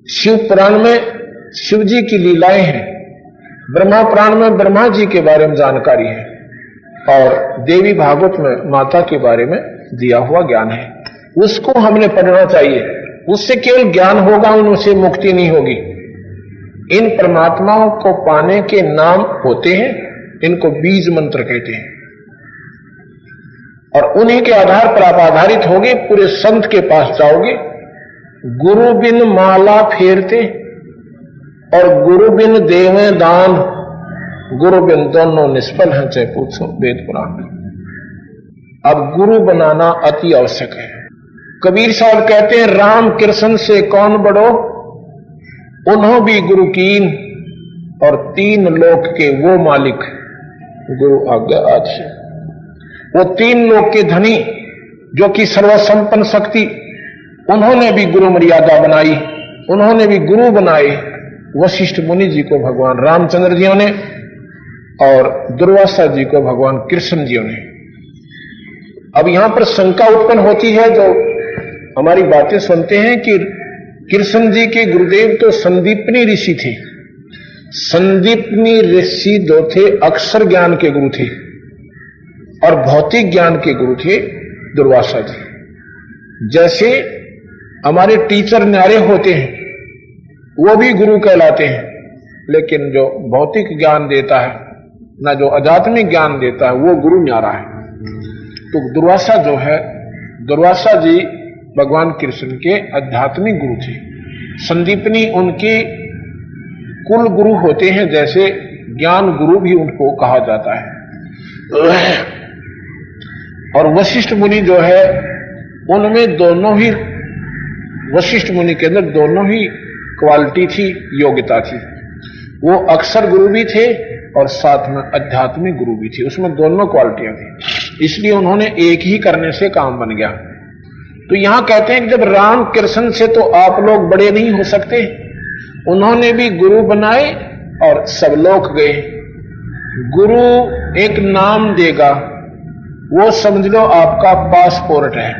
शिव पुराण में शिव जी की लीलाएं हैं, ब्रह्मा पुराण में ब्रह्मा जी के बारे में जानकारी है, और देवी भागवत में माता के बारे में दिया हुआ ज्ञान है। उसको हमने पढ़ना चाहिए। उससे केवल ज्ञान होगा, उनसे मुक्ति नहीं होगी। इन परमात्माओं को पाने के नाम होते हैं, इनको बीज मंत्र कहते हैं, और उन्हीं के आधार पर आप आधारित होगे, पूरे संत के पास जाओगे। गुरु बिन माला फेरते और गुरु बिन देवे दान, गुरु बिन दोनों निष्फल हैं, चाहे पूछो वेद पुराण में। अब गुरु बनाना अति आवश्यक है। कबीर साहब कहते हैं, राम कृष्ण से कौन बड़ो, उन्हों भी गुरु कीन, और तीन लोक के वो मालिक, गुरु आज्ञा आदि। वो तीन लोक के धनी जो कि सर्वसंपन्न शक्ति, उन्होंने भी गुरु मर्यादा बनाई, उन्होंने भी गुरु बनाए वशिष्ठ मुनि जी को भगवान रामचंद्र जी ने, और दुर्वासा जी को भगवान कृष्ण जी ने। अब यहां पर शंका उत्पन्न होती है, जो हमारी बातें सुनते हैं कि कृष्ण जी के गुरुदेव तो संदीपनी ऋषि थे। संदीपनी ऋषि दो थे, अक्षर ज्ञान के गुरु थे, और भौतिक ज्ञान के गुरु थे दुर्वासा जी। जैसे हमारे टीचर न्यारे होते हैं, वो भी गुरु कहलाते हैं, लेकिन जो भौतिक ज्ञान देता है, ना जो आध्यात्मिक ज्ञान देता है, वो गुरु न्यारा है। तो दुर्वासा जो है, दुर्वासा जी भगवान कृष्ण के आध्यात्मिक गुरु थे। संदीपनी उनके कुल गुरु होते हैं, जैसे ज्ञान गुरु भी उनको कहा जाता है। और वशिष्ठ मुनि जो है, उनमें दोनों ही, वशिष्ठ मुनि के अंदर दोनों ही क्वालिटी थी, योग्यता थी। वो अक्षर गुरु भी थे और साथ में आध्यात्मिक गुरु भी थे, उसमें दोनों क्वालिटियां थी। इसलिए उन्होंने एक ही करने से काम बन गया। तो यहां कहते हैं कि जब राम कृष्ण से तो आप लोग बड़े नहीं हो सकते, उन्होंने भी गुरु बनाए और सब लोग गए। गुरु एक नाम देगा, वो समझ लो आपका पासपोर्ट है,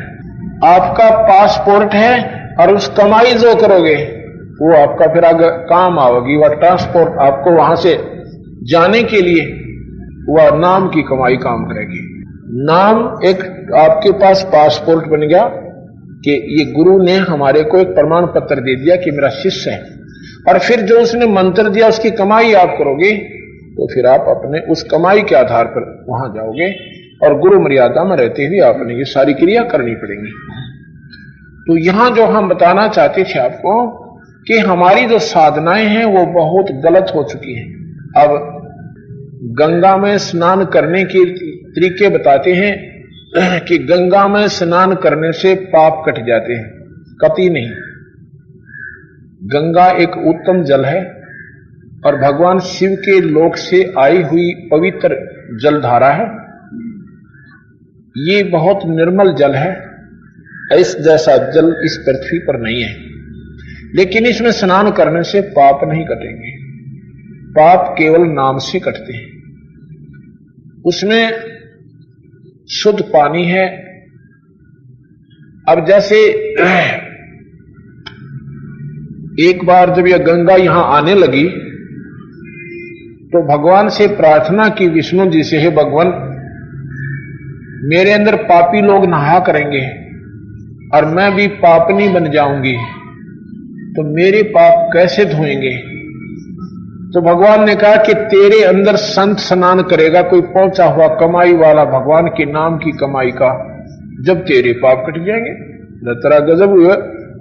आपका पासपोर्ट है, और उस कमाई जो करोगे वो आपका फिर आगे काम आवेगी। वह ट्रांसपोर्ट आपको वहां से जाने के लिए वह नाम की कमाई काम करेगी। नाम एक आपके पास पासपोर्ट बन गया कि ये गुरु ने हमारे को एक प्रमाण पत्र दे दिया कि मेरा शिष्य है, और फिर जो उसने मंत्र दिया उसकी कमाई आप करोगे, तो फिर आप अपने उस कमाई के आधार पर वहां जाओगे, और गुरु मर्यादा में रहते हुए आपने ये सारी क्रिया करनी पड़ेगी। तो यहां जो हम बताना चाहते थे आपको कि हमारी जो साधनाएं हैं वो बहुत गलत हो चुकी हैं। अब गंगा में स्नान करने के तरीके बताते हैं कि गंगा में स्नान करने से पाप कट जाते हैं। कतई नहीं। गंगा एक उत्तम जल है और भगवान शिव के लोक से आई हुई पवित्र जलधारा है। ये बहुत निर्मल जल है, इस जैसा जल इस पृथ्वी पर नहीं है। लेकिन इसमें स्नान करने से पाप नहीं कटेंगे, पाप केवल नाम से कटते हैं। उसमें शुद्ध पानी है। अब जैसे एक बार जब यह गंगा यहां आने लगी तो भगवान से प्रार्थना की विष्णु जी से, हे भगवान, मेरे अंदर पापी लोग नहा करेंगे और मैं भी पापनी बन जाऊंगी, तो मेरे पाप कैसे धोएंगे? तो भगवान ने कहा कि तेरे अंदर संत स्नान करेगा, कोई पहुंचा हुआ कमाई वाला भगवान के नाम की कमाई का, जब तेरे पाप कट जाएंगे। तेरा गजब हुआ,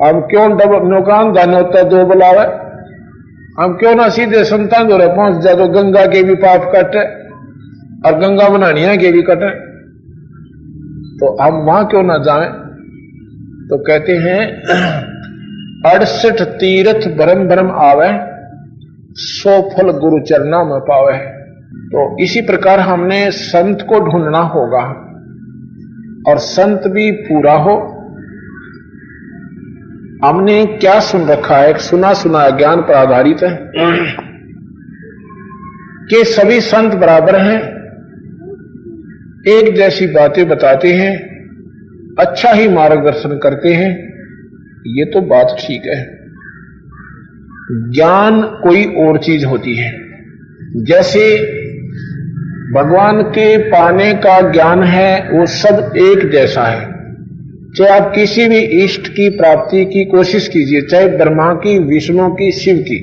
हम क्यों नौकान जाने होता दो बुलावे, हम क्यों ना सीधे संतान दो पहुंच जाए तो गंगा के भी पाप कटे और गंगा बनानिया के भी कटे, तो हम वहां क्यों ना जाएं? तो कहते हैं 68 तीर्थ भरम भरम आवे, 100 फल गुरु चरना में पावे। तो इसी प्रकार हमने संत को ढूंढना होगा और संत भी पूरा हो। हमने क्या सुन रखा है? एक सुना सुना ज्ञान पर आधारित है कि सभी संत बराबर हैं, एक जैसी बातें बताते हैं, अच्छा ही मार्गदर्शन करते हैं। ये तो बात ठीक है, ज्ञान कोई और चीज होती है। जैसे भगवान के पाने का ज्ञान है वो सब एक जैसा है। चाहे आप किसी भी इष्ट की प्राप्ति की कोशिश कीजिए, चाहे ब्रह्मा की, विष्णु की, शिव की,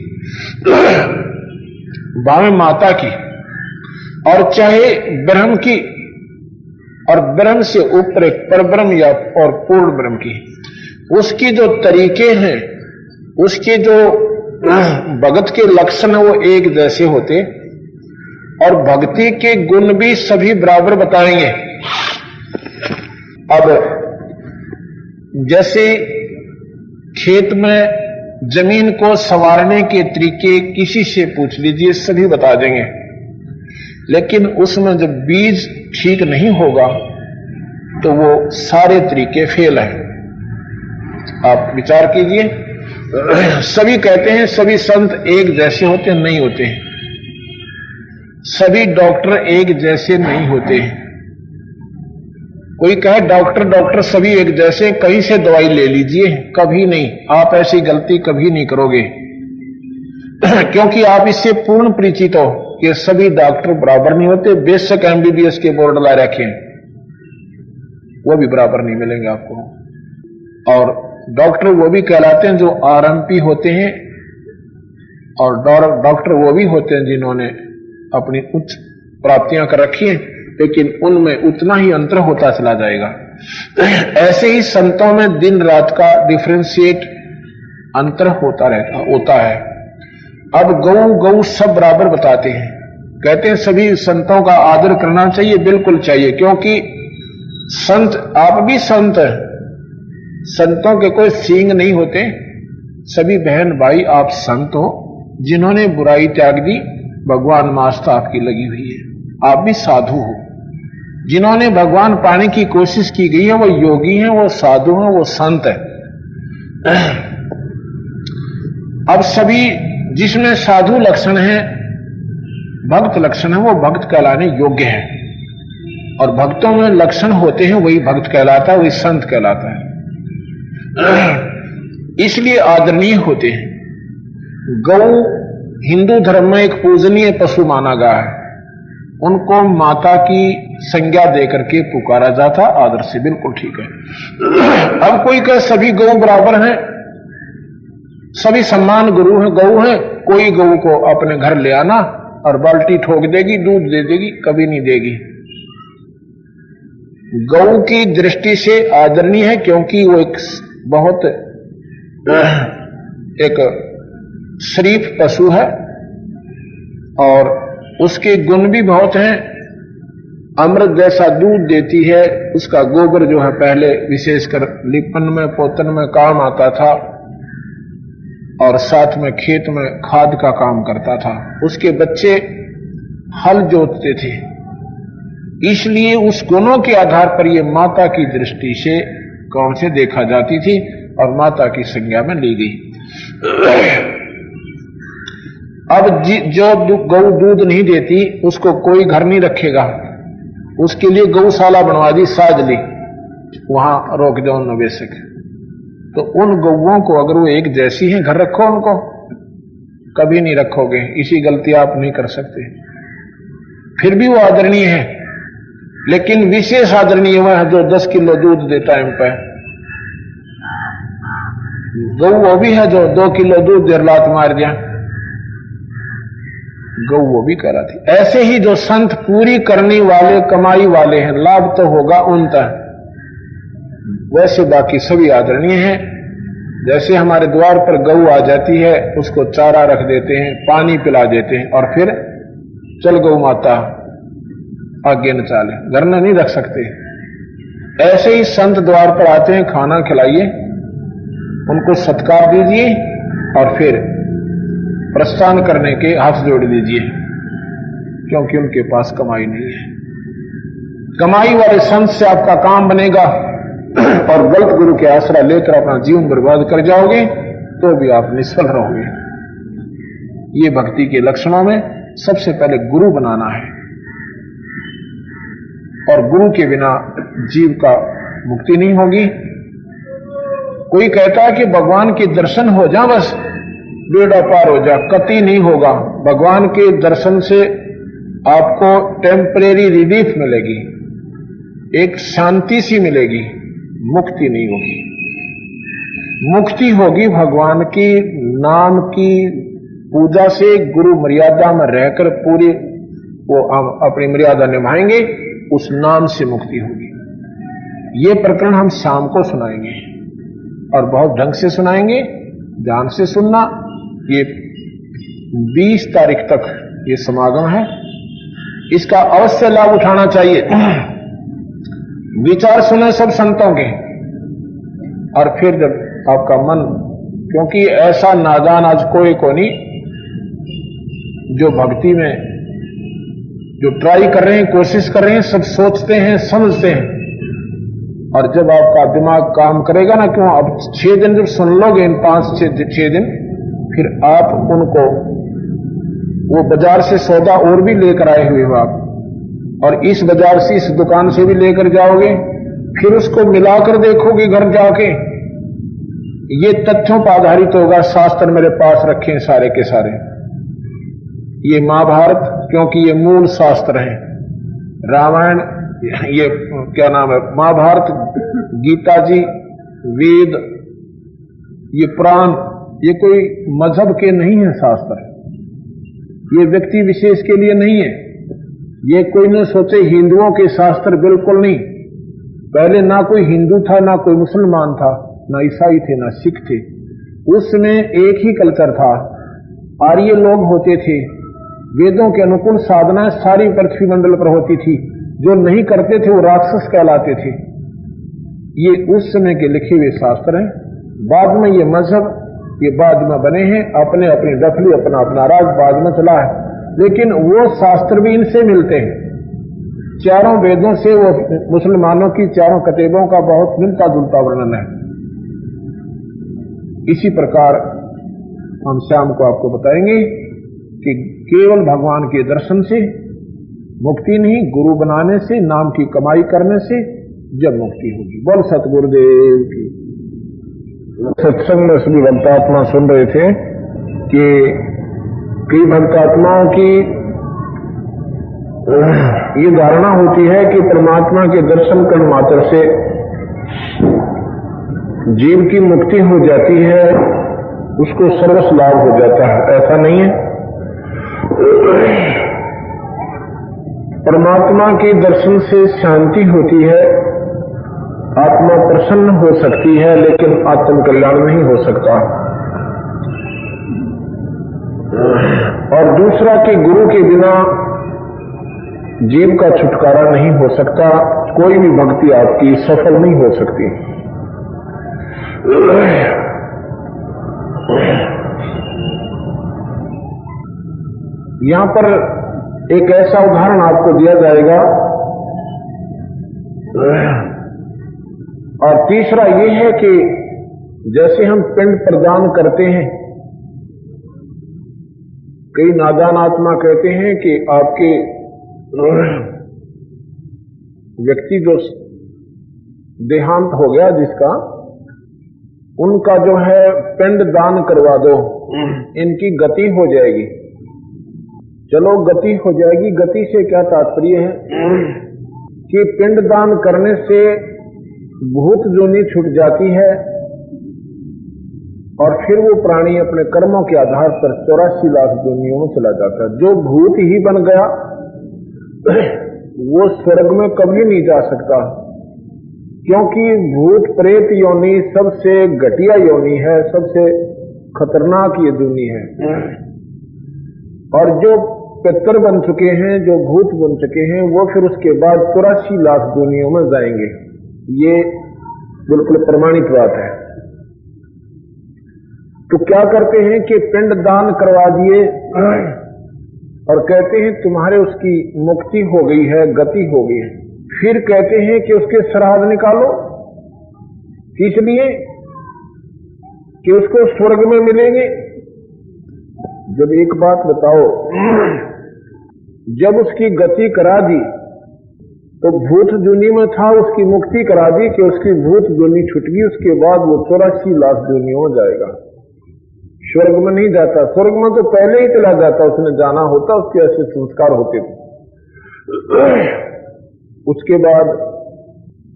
भावे माता की, और चाहे ब्रह्म की, और ब्रह्म से ऊपर एक परब्रह्म या और पूर्ण ब्रह्म की, उसकी जो तरीके हैं, उसके जो भगत के लक्षण है वो एक जैसे होते, और भक्ति के गुण भी सभी बराबर बताएंगे। अब जैसे खेत में जमीन को संवारने के तरीके किसी से पूछ लीजिए, सभी बता देंगे, लेकिन उसमें जब बीज ठीक नहीं होगा तो वो सारे तरीके फेल हैं। आप विचार कीजिए, सभी कहते हैं सभी संत एक जैसे होते हैं, नहीं होते हैं। सभी डॉक्टर एक जैसे नहीं होते हैं। कोई कहे डॉक्टर सभी एक जैसे, कहीं से दवाई ले लीजिए, कभी नहीं। आप ऐसी गलती कभी नहीं करोगे क्योंकि आप इससे पूर्ण परिचित हो कि सभी डॉक्टर बराबर नहीं होते। बेशक एमबीबीएस के बोर्ड ला रखे, वो भी बराबर नहीं मिलेंगे आपको। और डॉक्टर वो भी कहलाते हैं जो आरएमपी होते हैं, और डॉक्टर वो भी होते हैं जिन्होंने अपनी उच्च प्राप्तियां कर रखी हैं, लेकिन उनमें उतना ही अंतर होता चला जाएगा। ऐसे ही संतों में दिन रात का डिफरेंशिएट अंतर होता है। अब गौ सब बराबर बताते हैं, कहते हैं सभी संतों का आदर करना चाहिए, बिल्कुल चाहिए, क्योंकि संत, आप भी संत हैं, संतों के कोई सींग नहीं होते। सभी बहन भाई आप संत हो, जिन्होंने बुराई त्याग दी, भगवान मास्ता आपकी लगी हुई है। आप भी साधु हो, जिन्होंने भगवान पाने की कोशिश की गई है, वो योगी हैं, वो साधु हैं, वो संत है। अब सभी जिसमें साधु लक्षण है, भक्त लक्षण है, वो भक्त कहलाने योग्य है, और भक्तों में लक्षण होते हैं, वही भक्त कहलाता है, वही संत कहलाता है। इसलिए आदरणीय होते हैं। गौ हिंदू धर्म में एक पूजनीय पशु माना गया है, उनको माता की संज्ञा देकर के पुकारा जाता, आदर से, बिल्कुल ठीक है। अब कोई कहे सभी गौ बराबर हैं, सभी सम्मान गुरु हैं, गौ हैं, कोई गौ को अपने घर ले आना और बाल्टी ठोक देगी, दूध दे देगी, कभी नहीं देगी। गौ की दृष्टि से आदरणीय है, क्योंकि वो एक बहुत एक शरीफ पशु है, और उसके गुण भी बहुत हैं। अमृत जैसा दूध देती है, उसका गोबर जो है पहले विशेषकर लिपन में, पोतन में काम आता था, और साथ में खेत में खाद का काम करता था। उसके बच्चे हल जोतते थे, इसलिए उस गुणों के आधार पर यह माता की दृष्टि से कौन से देखा जाती थी, और माता की संज्ञा में ली गई। अब जो गौ दूध नहीं देती, उसको कोई घर नहीं रखेगा, उसके लिए गौशाला बनवा दी, साज ली, वहां रोक दो निवेशक। तो उन गौओं को अगर वो एक जैसी हैं, घर रखो उनको, कभी नहीं रखोगे, इसी गलती आप नहीं कर सकते। फिर भी वो आदरणीय है, लेकिन विशेष आदरणीय वह है जो 10 किलो दूध दे टाइम पर। गौ वो भी है जो 2 किलो दूध देर लात मार दिया, गौ वो भी करा थी। ऐसे ही जो संत पूरी करने वाले, कमाई वाले हैं, लाभ तो होगा उन तक, वैसे बाकी सभी आदरणीय हैं। जैसे हमारे द्वार पर गौ आ जाती है, उसको चारा रख देते हैं, पानी पिला देते हैं, और फिर चल गौ माता आगे न चाले, घर में नहीं रख सकते। ऐसे ही संत द्वार पर आते हैं, खाना खिलाइए, उनको सत्कार दीजिए, और फिर प्रस्थान करने के हाथ जोड़ दीजिए, क्योंकि उनके पास कमाई नहीं है। कमाई वाले संत से आपका काम बनेगा, और गलत गुरु के आसरा लेकर अपना जीवन बर्बाद कर जाओगे तो भी आप निष्फल रहोगे। ये भक्ति के लक्षणों में सबसे पहले गुरु बनाना है, और गुरु के बिना जीव का मुक्ति नहीं होगी। कोई कहता है कि भगवान के दर्शन हो जाए बस, बेड़ा पार हो जा, कति नहीं होगा। भगवान के दर्शन से आपको टेम्परेरी रिलीफ मिलेगी, एक शांति सी मिलेगी, मुक्ति नहीं होगी। मुक्ति होगी भगवान की नाम की पूजा से, गुरु मर्यादा में रहकर पूरी वो अपनी मर्यादा निभाएंगे, उस नाम से मुक्ति होगी। ये प्रकरण हम शाम को सुनाएंगे और बहुत ढंग से सुनाएंगे, ध्यान से सुनना। ये 20 तारीख तक ये समागम है, इसका अवश्य लाभ उठाना चाहिए। विचार सुने सब संतों के, और फिर जब आपका मन, क्योंकि ऐसा नादान आज कोई को नहीं जो भक्ति में जो ट्राई कर रहे हैं, कोशिश कर रहे हैं, सब सोचते हैं, समझते हैं, और जब आपका दिमाग काम करेगा ना, क्यों अब 6 दिन जब सुन लोगे, इन 5-6 दिन, फिर आप उनको वो बाजार से सौदा और भी लेकर आए हुए हो आप, और इस बाजार से इस दुकान से भी लेकर जाओगे, फिर उसको मिलाकर देखोगे घर जाके। ये तथ्यों पर आधारित होगा। शास्त्र मेरे पास रखे हैं सारे के सारे, ये महाभारत, क्योंकि ये मूल शास्त्र है, रामायण, ये क्या नाम है, महाभारत, गीता जी, वेद, ये पुराण, ये कोई मजहब के नहीं है शास्त्र, ये व्यक्ति विशेष के लिए नहीं है। ये कोई न सोचे हिंदुओं के शास्त्र, बिल्कुल नहीं। पहले ना कोई हिंदू था, ना कोई मुसलमान था, ना ईसाई थे, ना सिख थे। उसमें एक ही कल्चर था, आर्य लोग होते थे। वेदों के अनुकूल साधना सारी पृथ्वी मंडल पर होती थी, जो नहीं करते थे वो राक्षस कहलाते थे। ये उस समय के लिखे हुए शास्त्र हैं। बाद में ये मजहब, ये बाद में बने हैं, अपने अपनी डफली, अपना अपना राज बाद में चला है, लेकिन वो शास्त्र भी इनसे मिलते हैं। चारों वेदों से वो मुसलमानों की चारों कतेबों का बहुत मिलता जुलता वर्णन है। इसी प्रकार हम शाम को आपको बताएंगे कि केवल भगवान के दर्शन से मुक्ति नहीं, गुरु बनाने से, नाम की कमाई करने से जब मुक्ति होगी। बोल सतगुरुदेव की। सत्संग में सभी भक्तात्मा सुन रहे थे कि कई भक्तात्माओं की ये धारणा होती है कि परमात्मा के दर्शन करने मात्र से जीव की मुक्ति हो जाती है, उसको सर्वस्व लाभ हो जाता है। ऐसा नहीं है। परमात्मा के दर्शन से शांति होती है, आत्मा प्रसन्न हो सकती है, लेकिन आत्म कल्याण नहीं हो सकता। और दूसरा कि गुरु के बिना जीव का छुटकारा नहीं हो सकता, कोई भी भक्ति आपकी सफल नहीं हो सकती। यहां पर एक ऐसा उदाहरण आपको दिया जाएगा। और तीसरा ये है कि जैसे हम पिंड प्रदान करते हैं, कई नादान आत्मा कहते हैं कि आपके व्यक्ति जो देहांत हो गया जिसका, उनका जो है पिंड दान करवा दो, इनकी गति हो जाएगी। चलो गति हो जाएगी, गति से क्या तात्पर्य है कि पिंड दान करने से भूत जोनी छूट जाती है, और फिर वो प्राणी अपने कर्मों के आधार पर 84 लाख जोनियों में चला जाता है। जो भूत ही बन गया वो स्वर्ग में कभी नहीं जा सकता, क्योंकि भूत प्रेत योनि सबसे घटिया योनि है, सबसे खतरनाक ये दुनी है। और जो पितर बन चुके हैं, जो भूत बन चुके हैं, वो फिर उसके बाद 84 लाख दुनियों में जाएंगे। ये बिल्कुल प्रमाणित बात है। तो क्या करते हैं कि पिंड दान करवा दिए और कहते हैं तुम्हारे उसकी मुक्ति हो गई है, गति हो गई है। फिर कहते हैं कि उसके श्राद्ध निकालो, किस लिए? कि उसको स्वर्ग में मिलेंगे। जब एक बात बताओ, जब उसकी गति करा दी तो भूत दुनी में था, उसकी मुक्ति करा दी कि उसकी भूत दुनी छूट गई, उसके बाद वो 84 लाख दुनियों में जाएगा। स्वर्ग में नहीं जाता, स्वर्ग में तो पहले ही चला जाता, उसने जाना होता, उसके ऐसे संस्कार होते थे। उसके बाद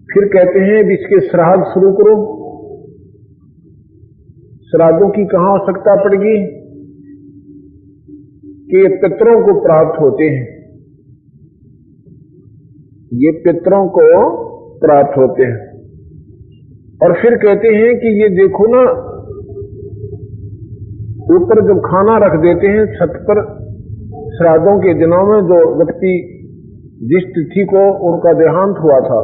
फिर कहते हैं इसके श्राद्ध शुरू करो। श्राद्धों की कहां आवश्यकता पड़ेगी कि ये पितरों को प्राप्त होते हैं, ये पितरों को प्राप्त होते हैं। और फिर कहते हैं कि ये देखो ना, ऊपर जब खाना रख देते हैं छत पर, श्राद्धों के दिनों में जो व्यक्ति जिस तिथि को उनका देहांत हुआ था,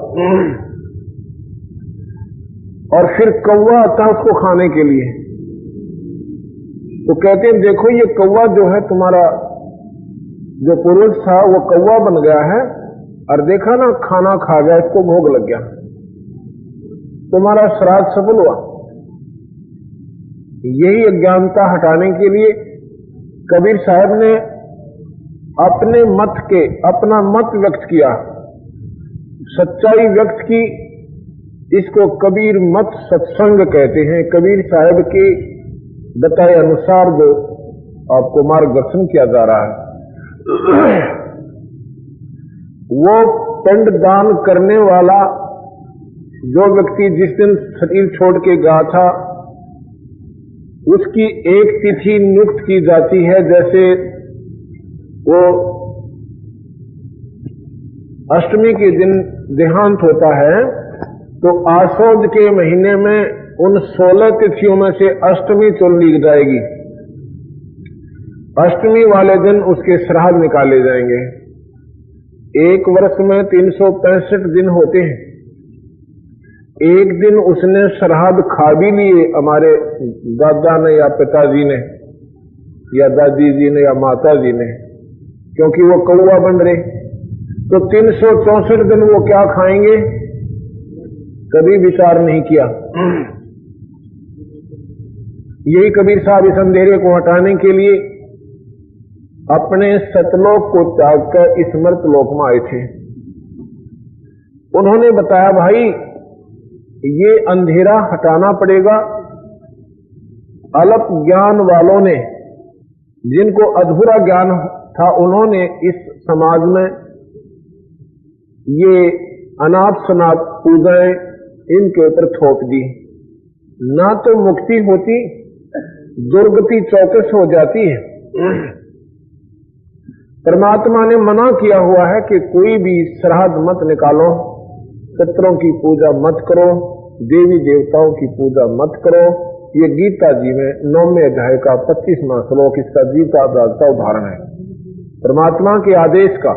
और फिर कौवा आता उसको खाने के लिए, तो कहते हैं देखो ये कौवा जो है तुम्हारा जो पुरुष था वो कौवा बन गया है, और देखा ना खाना खा गया, इसको भोग लग गया, तुम्हारा श्राद्ध सफल हुआ। यही अज्ञानता हटाने के लिए कबीर साहब ने अपने मत के अपना मत व्यक्त किया, सच्चाई व्यक्त की। इसको कबीर मत सत्संग कहते हैं। कबीर साहब के बताए अनुसार जो आपको मार्गदर्शन किया जा रहा है, वो पिंड दान करने वाला जो व्यक्ति जिस दिन शरीर छोड़ के गया था, उसकी एक तिथि नियुक्त की जाती है। जैसे वो अष्टमी के दिन देहांत होता है, तो आशोज के महीने में उन 16 तिथियों में से अष्टमी चुन ली जाएगी। अष्टमी वाले दिन उसके श्राद्ध निकाले जाएंगे। एक वर्ष में 365 दिन होते हैं। एक दिन उसने श्राद्ध खा भी लिए, हमारे दादा ने या पिताजी ने या दादी जी ने या माता जी ने, क्योंकि वो कौवा बन रहे, तो 364 दिन वो क्या खाएंगे, कभी विचार नहीं किया। यही कबीर साहब इस अंधेरे को हटाने के लिए अपने सतलोक को त्याग कर इस मर्तलोक में आए थे। उन्होंने बताया भाई ये अंधेरा हटाना पड़ेगा। अल्प ज्ञान वालों ने, जिनको अधूरा ज्ञान था, उन्होंने इस समाज में ये अनाथ शनाथ पूजाएं इनके ऊपर थोप दी। ना तो मुक्ति होती, दुर्गति चौकस हो जाती है। परमात्मा ने मना किया हुआ है कि कोई भी श्राद्ध मत निकालो, पितरों की पूजा मत करो, देवी देवताओं की पूजा मत करो। ये गीता जी में 9वें अध्याय का 25वां श्लोक इसका जीता जागता उदाहरण है, परमात्मा के आदेश का।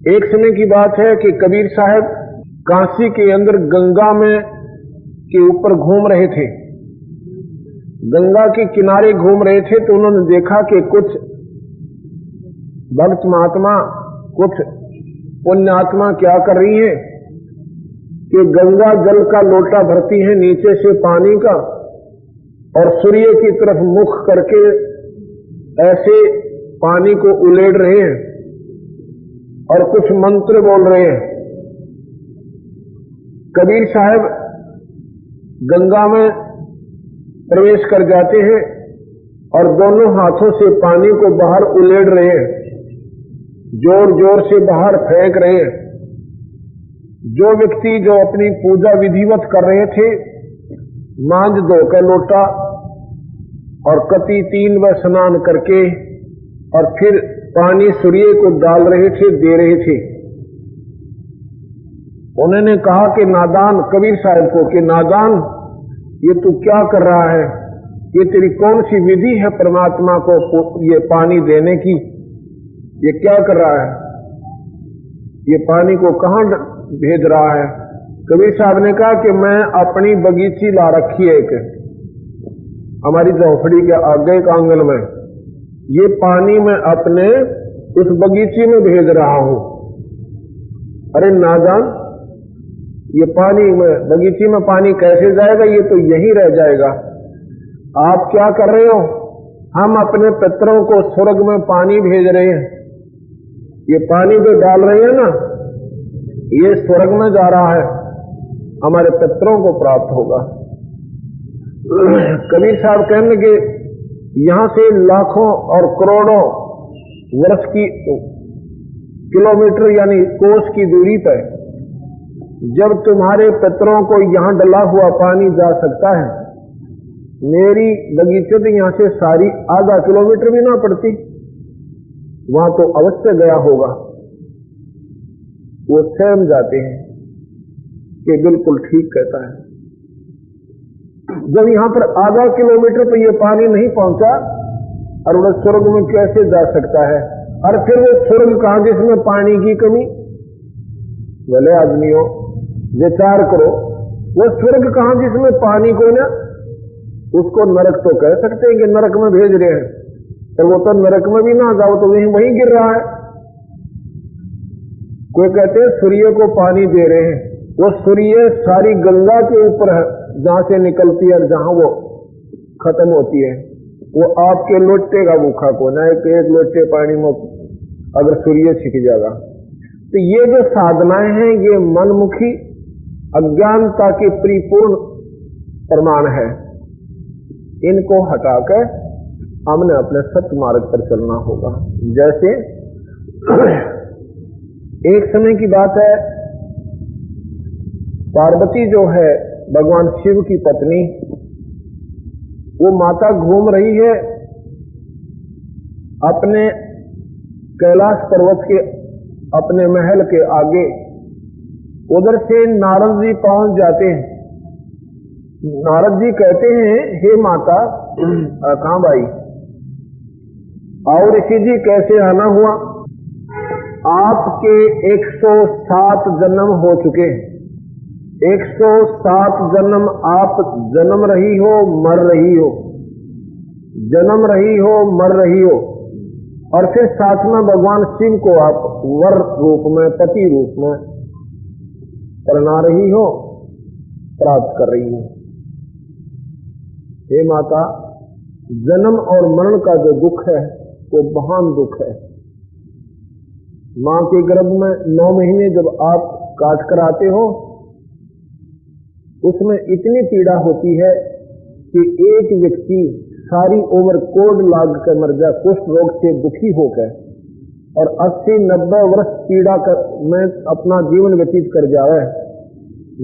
एक समय की बात है कि कबीर साहब काशी के अंदर गंगा में के ऊपर घूम रहे थे, गंगा के किनारे घूम रहे थे, तो उन्होंने देखा कि कुछ भक्त महात्मा, कुछ पुण्यात्मा क्या कर रही है कि गंगा जल का लोटा भरती है नीचे से पानी का, और सूर्य की तरफ मुख करके ऐसे पानी को उलेड़ रहे हैं और कुछ मंत्र बोल रहे हैं। कबीर साहब गंगा में प्रवेश कर जाते हैं और दोनों हाथों से पानी को बाहर उलेड़ रहे हैं, जोर जोर से बाहर फेंक रहे हैं। जो व्यक्ति जो अपनी पूजा विधिवत कर रहे थे, मांझ धोकर लोटा और कति 3 बार स्नान करके और फिर पानी सूर्य को डाल रहे थे, दे रहे थे। उन्होंने कहा कि नादान, कबीर साहब को, कि नादान ये तू क्या कर रहा है, ये तेरी कौन सी विधि है परमात्मा को ये पानी देने की, ये क्या कर रहा है, ये पानी को कहां भेज रहा है। कबीर साहब ने कहा कि मैं अपनी बगीची ला रखी है, एक हमारी झोपड़ी के आगे के आंगन में, ये पानी मैं अपने उस बगीची में भेज रहा हूं। अरे नादान, ये पानी में बगीची में पानी कैसे जाएगा, ये तो यहीं रह जाएगा। आप क्या कर रहे हो, हम अपने पितरों को स्वर्ग में पानी भेज रहे हैं, ये पानी जो डाल रहे हैं ना, ये स्वर्ग में जा रहा है, हमारे पितरों को प्राप्त होगा। कबीर साहब कहने लगे यहां से लाखों और करोड़ों वर्ष की किलोमीटर यानी कोस की दूरी पर जब तुम्हारे पितरों को यहां डला हुआ पानी जा सकता है, मेरी बगीचे तो यहां से सारी आधा किलोमीटर भी ना पड़ती, वहां तो अवश्य गया होगा। वो सहम जाते हैं कि बिल्कुल ठीक कहता है। जब यहां पर आधा किलोमीटर पर यह पानी नहीं पहुंचा और वह स्वर्ग में कैसे जा सकता है? और फिर वो स्वर्ग कहां जिसमें पानी की कमी? भले आदमियों विचार करो, वो स्वर्ग कहां जिसमें पानी को ना, उसको नरक तो कह सकते हैं कि नरक में भेज रहे हैं, पर वो तो नरक में भी ना जाओ तो वहीं गिर रहा है। कोई कहते हैं सूर्य को पानी दे रहे हैं, वो सूर्य सारी गंगा के ऊपर है जहां से निकलती है और जहां वो खत्म होती है। वो आपके लोटे का भूखा को ना, एक लोटे पानी में अगर सूर्य छिक जाएगा। तो ये जो साधनाएं हैं ये मनमुखी अज्ञानता के परिपूर्ण प्रमाण है। इनको हटाकर हमने अपने सत्य मार्ग पर चलना होगा। जैसे एक समय की बात है, पार्वती जो है भगवान शिव की पत्नी, वो माता घूम रही है अपने कैलाश पर्वत के अपने महल के आगे। उधर से नारद जी पहुंच जाते हैं। नारद जी कहते हैं, हे माता, कहां भाई? और ऋषि जी कैसे आना हुआ? आपके 107 जन्म हो चुके हैं। 107 जन्म आप जन्म रही हो, मर रही हो, जन्म रही हो, मर रही हो, और फिर साथ में भगवान शिव को आप वर रूप में, पति रूप में करना रही हो, प्राप्त कर रही हो। हे माता, जन्म और मरण का जो दुख है वो महान दुख है। मां के गर्भ में 9 महीने जब आप काट कर आते हो, उसमें इतनी पीड़ा होती है कि एक व्यक्ति सारी उम्र कोढ़ लाग कर मर जाए, कुष्ठ रोग से दुखी होकर, और 80-90 वर्ष पीड़ा में अपना जीवन व्यतीत कर जाए।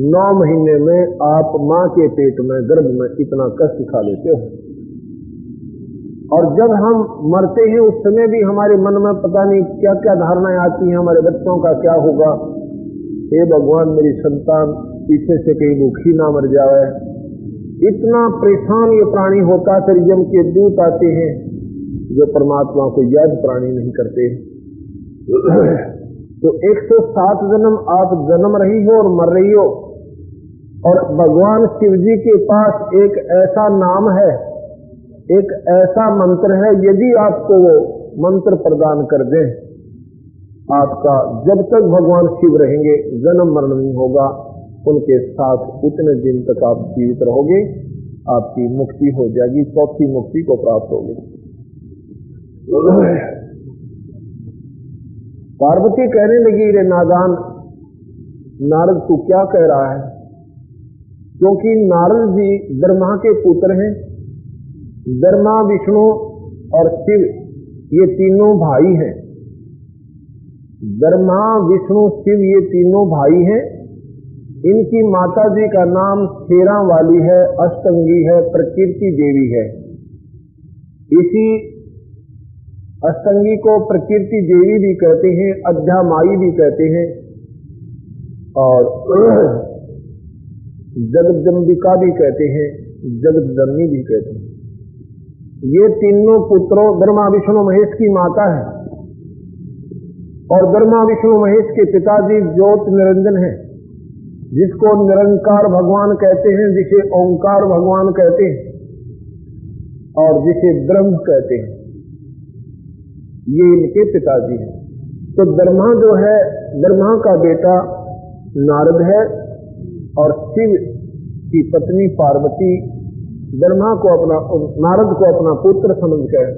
9 महीने में आप मां के पेट में, गर्भ में इतना कष्ट उठा लेते हो। और जब हम मरते हैं उस समय भी हमारे मन में पता नहीं क्या क्या धारणाएं आती हैं, हमारे बच्चों का क्या होगा। हे भगवान, मेरी संतान पीछे से कहीं भूखी ना मर जाए। इतना परेशान ये प्राणी होता है। फिर यम के दूत आते हैं जो परमात्मा को याद प्राणी नहीं करते। तो 107 जन्म आप जन्म रही हो और मर रही हो, और भगवान शिव जी के पास एक ऐसा नाम है, एक ऐसा मंत्र है, यदि आपको वो मंत्र प्रदान कर दें, आपका जब तक भगवान शिव रहेंगे जन्म मरण नहीं होगा। उनके साथ उतने दिन तक आप जीवित रहोगे, आपकी मुक्ति हो जाएगी, चौथी मुक्ति को प्राप्त होगी। पार्वती कहने लगी, रे नादान नारद, तू क्या कह रहा है? क्योंकि नारद जी ब्रह्मा के पुत्र हैं। ब्रह्मा, विष्णु और शिव ये तीनों भाई हैं। ब्रह्मा, विष्णु, शिव ये तीनों भाई हैं। इनकी माता जी का नाम शेरा वाली है, अष्टंगी है, प्रकृति देवी है। इसी अष्टंगी को प्रकृति देवी भी कहते हैं, अध्यामाई भी कहते हैं, और जगदम्बिका भी कहते हैं, जगदजननी भी कहते हैं। ये तीनों पुत्रों ब्रह्मा, विष्णु, महेश की माता है। और ब्रह्मा, विष्णु, महेश के पिताजी ज्योत निरंजन है, जिसको निरंकार भगवान कहते हैं, जिसे ओंकार भगवान कहते हैं, और जिसे ब्रह्म कहते हैं। ये इनके पिताजी हैं। तो ब्रह्मा जो है, ब्रह्मा का बेटा नारद है, और शिव की पत्नी पार्वती ब्रह्मा को अपना, नारद को अपना पुत्र समझकर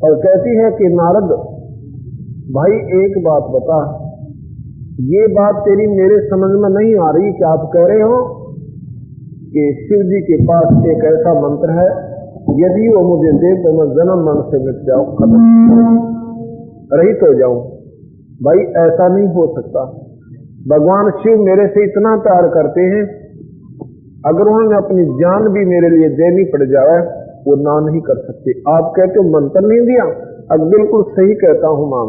और कहती है कि नारद भाई, एक बात बता, ये बात तेरी मेरे समझ में नहीं आ रही कि आप कह रहे हो कि शिव जी के पास एक ऐसा मंत्र है यदि वो मुझे दे तो मैं जन्म मन से मिट जाऊं, खत्म रहित हो जाऊं। भाई ऐसा नहीं हो सकता। भगवान शिव मेरे से इतना प्यार करते हैं, अगर उन्होंने अपनी जान भी मेरे लिए देनी पड़ जाए वो ना नहीं कर सकते। आप कहते हो मंत्र नहीं दिया, अब बिल्कुल सही कहता हूं मां,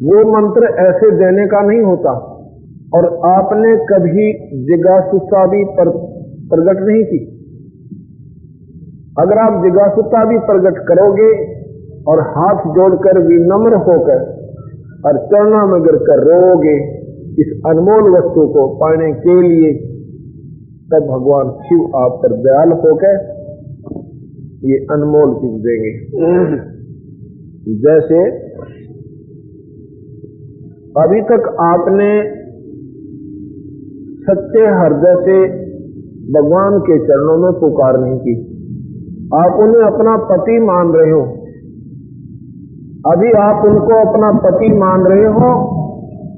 वो मंत्र ऐसे देने का नहीं होता। और आपने कभी जिज्ञासुता भी प्रकट नहीं की। अगर आप जिज्ञासुता भी प्रकट करोगे और हाथ जोड़कर विनम्र होकर और चरणों में गिरकर रोओगे इस अनमोल वस्तु को पाने के लिए, तब भगवान शिव आप पर दयाल होकर ये अनमोल चीज देंगे। जैसे अभी तक आपने सच्चे हृदय से भगवान के चरणों में पुकार नहीं की, आप उन्हें अपना पति मान रहे हो। अभी आप उनको अपना पति मान रहे हो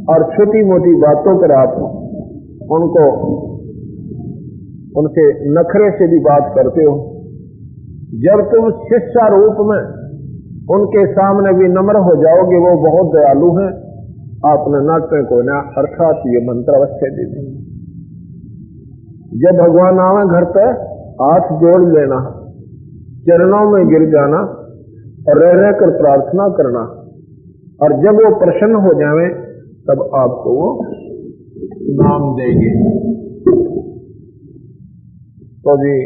और छोटी मोटी बातों पर आप उनसे नखरे से भी बात करते हो। जब तुम शिष्य रूप में उनके सामने भी नम्र हो जाओगे, वो बहुत दयालु हैं, आपने नाट्य को ना अर्थात ये मंत्र अवश्य दे देंगे। जब भगवान आवे घर पर हाथ जोड़ लेना, चरणों में गिर जाना और रह रहकर प्रार्थना करना, और जब वो प्रसन्न हो जावे तब आपको वो नाम देंगे। तो जी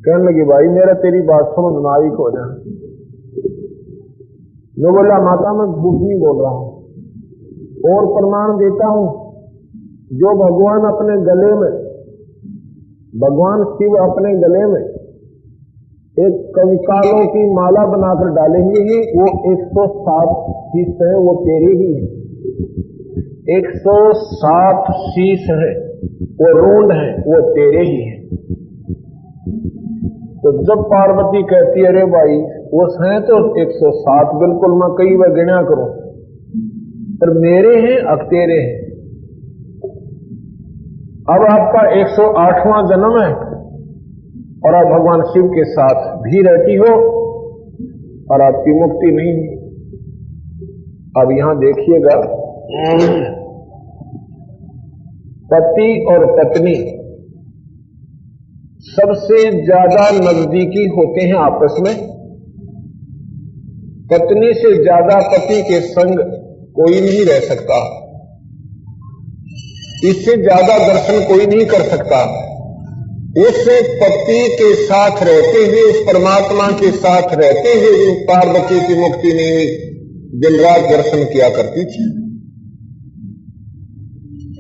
कहने लगी भाई मेरा तेरी बात समझ में आई को ना। मैं बोला माता मैं झूठ नहीं बोल रहा हूं, और प्रमाण देता हूं। जो भगवान अपने गले में, भगवान शिव अपने गले में एक कंकालों की माला बनाकर डालेंगे ही, वो 107 शीश है, वो तेरे ही है। 107 शीश है, वो रूंड है, वो तेरे ही है। तो जब पार्वती कहती है अरे भाई वो हैं तो 107 बिल्कुल, मैं कई बार गिना करूं, पर मेरे हैं अब तेरे हैं। अब आपका 108वां जन्म है और आप भगवान शिव के साथ भी रहती हो और आपकी मुक्ति नहीं हुई। अब यहां देखिएगा, पति और पत्नी सबसे ज्यादा नजदीकी होते हैं आपस में। पत्नी से ज्यादा पति के संग कोई नहीं रह सकता, इससे ज्यादा दर्शन कोई नहीं कर सकता। उस पति के साथ रहते हुए, उस परमात्मा के साथ रहते हुए पार्वती की मुक्ति नहीं हुई, दिन रात दर्शन किया करती थी।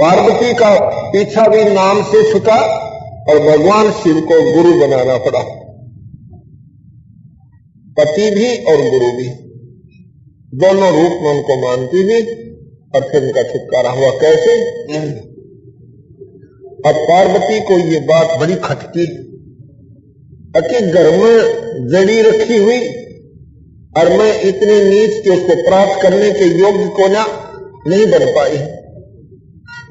पार्वती का पीछा भी नाम से छूटा और भगवान शिव को गुरु बनाना पड़ा। पति भी और गुरु भी दोनों रूप में उनको मानती थी और फिर उनका छुटकारा हुआ। कैसे? अब पार्वती को ये बात बड़ी खटकी कि घर में जड़ी रखी हुई और मैं इतनी नीच के उसको प्राप्त करने के योग्य को ना नहीं बन पाई।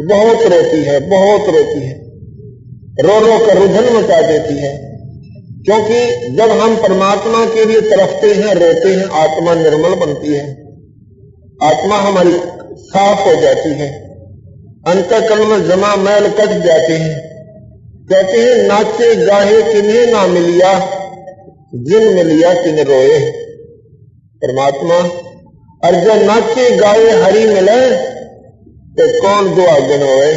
बहुत रोती है, बहुत रोती है, रो रो कर रुधन मचा देती है। क्योंकि जब हम परमात्मा के लिए तरफते हैं, रोते हैं, आत्मा निर्मल बनती है, आत्मा हमारी साफ हो जाती है, अंतःकरण में जमा मैल कट जाते हैं। कहते हैं नाचे गाहे किन्हें ना मिलिया, जिन मिलिया किन रोए। परमात्मा और जब नाचे गाए हरि मिले तो कौन दुआ गिनोए।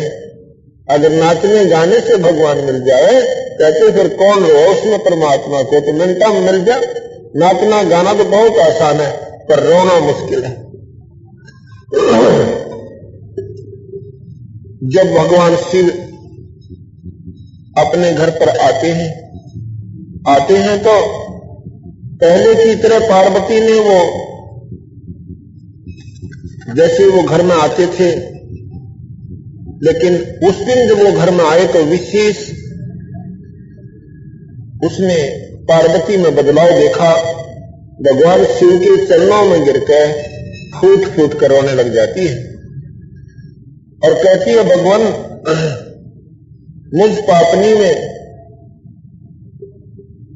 अगर नाचने गाने से भगवान मिल जाए कहते फिर कौन रो उसमें परमात्मा को, तो मिनटा में मिल जाए। नाचना गाना तो बहुत आसान है पर रोना मुश्किल है। जब भगवान शिव अपने घर पर आते हैं तो पहले की तरह पार्वती ने वो जैसे वो घर में आते थे, लेकिन उस दिन जब वो घर में आए तो विशेष उसने पार्वती में बदलाव देखा। भगवान शिव के चरणों में गिरकर फूट फूट कर रोने लग जाती है और कहती है भगवान मुझ पापनी में